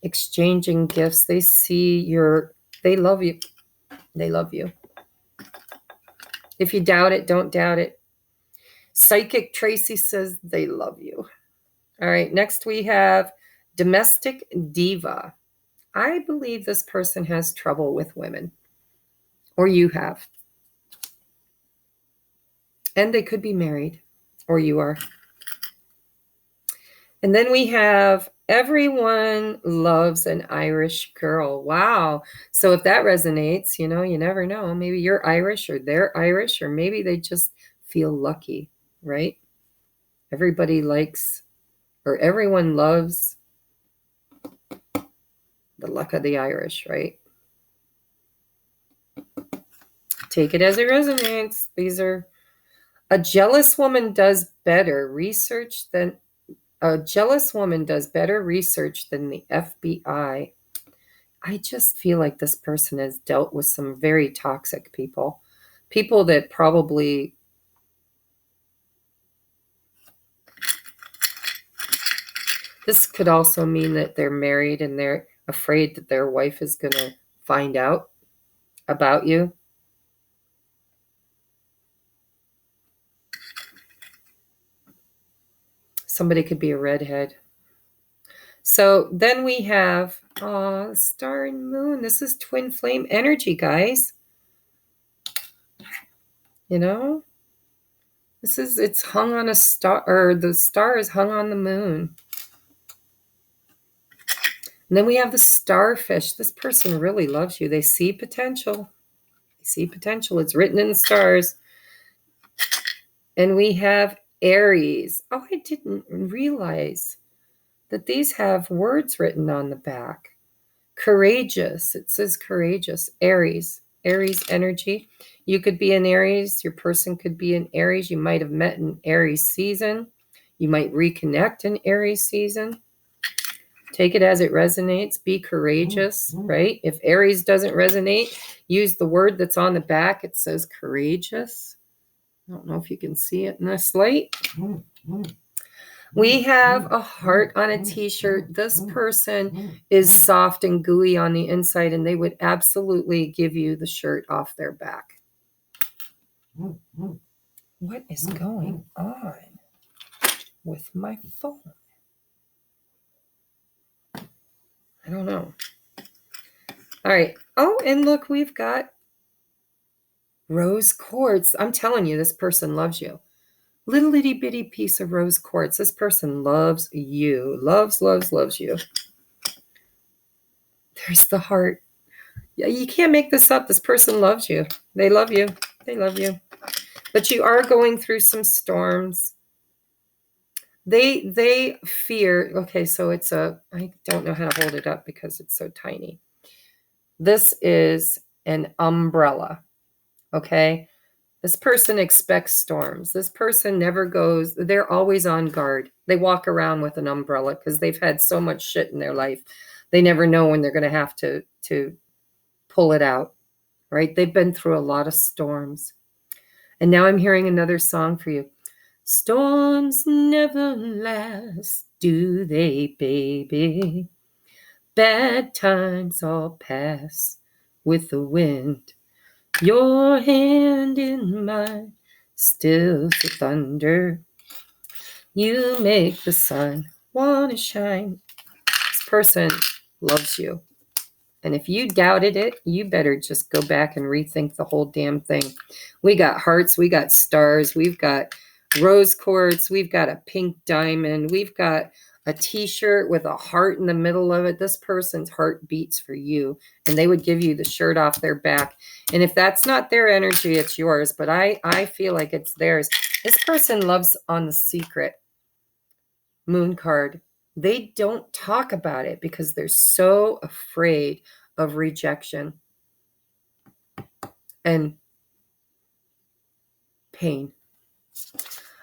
S1: Exchanging gifts. They see they love you. They love you. If you doubt it, don't doubt it. Psychic Tracy says they love you. All right, next we have domestic diva. I believe this person has trouble with women, or you have. And they could be married, or you are. And then we have everyone loves an Irish girl. Wow. So if that resonates, you never know. Maybe you're Irish or they're Irish, or maybe they just feel lucky, right? Everybody likes, or everyone loves the luck of the Irish, right? Take it as it resonates. These are, a jealous woman does better research than the FBI. I just feel like this person has dealt with some very toxic people. People that probably, this could also mean that they're married and they're afraid that their wife is going to find out about you. Somebody could be a redhead. So then we have star and moon. This is twin flame energy, guys. It's hung on a star, or the star is hung on the moon. And then we have the starfish. This person really loves you. They see potential. It's written in the stars. And we have Aries. Oh, I didn't realize that these have words written on the back. Courageous. It says courageous. Aries energy. You could be an Aries. Your person could be an Aries. You might have met in Aries season. You might reconnect in Aries season. Take it as it resonates. Be courageous, right? If Aries doesn't resonate, use the word that's on the back. It says courageous. I don't know if you can see it in this light. We have a heart on a t-shirt. This person is soft and gooey on the inside, and they would absolutely give you the shirt off their back. What is going on with my phone? I don't know. All right. Oh, and look, we've got rose quartz. I'm telling you, this person loves you. Little itty bitty piece of rose quartz. This person loves you. Loves you. There's the heart. Yeah, you can't make this up. This person loves you. They love you. But you are going through some storms. They fear. Okay, so I don't know how to hold it up because it's so tiny. This is an umbrella. Okay. This person expects storms. This person never goes, they're always on guard. They walk around with an umbrella because they've had so much shit in their life. They never know when they're going to have to pull it out, right? They've been through a lot of storms. And now I'm hearing another song for you. Storms never last, do they, baby? Bad times all pass with the wind. Your hand in mine stills the thunder. You make the sun wanna shine. This person loves you. And if you doubted it, you better just go back and rethink the whole damn thing. We got hearts, we got stars, we've got rose quartz, we've got a pink diamond, we've got a t-shirt with a heart in the middle of it. This person's heart beats for you, and they would give you the shirt off their back. And if that's not their energy, it's yours, but I feel like it's theirs. This person loves on the secret. Moon card. They don't talk about it because they're so afraid of rejection and pain.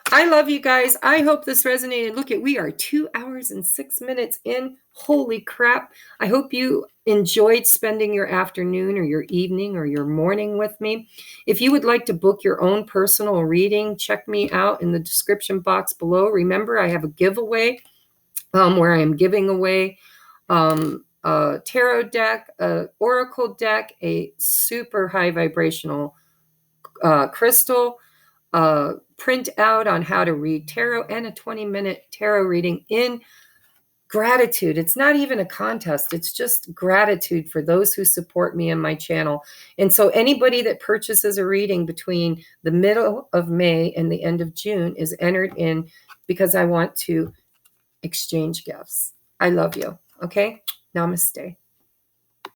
S1: I love you guys. I hope this resonated. Look at, we are 2 hours and 6 minutes in. Holy crap. I hope you enjoyed spending your afternoon or your evening or your morning with me. If you would like to book your own personal reading, check me out in the description box below. Remember, I have a giveaway where I am giving away a tarot deck, an oracle deck, a super high vibrational crystal, print out on how to read tarot, and a 20-minute tarot reading in gratitude. It's not even a contest. It's just gratitude for those who support me and my channel. And so anybody that purchases a reading between the middle of May and the end of June is entered in, because I want to exchange gifts. I love you. Okay? Namaste.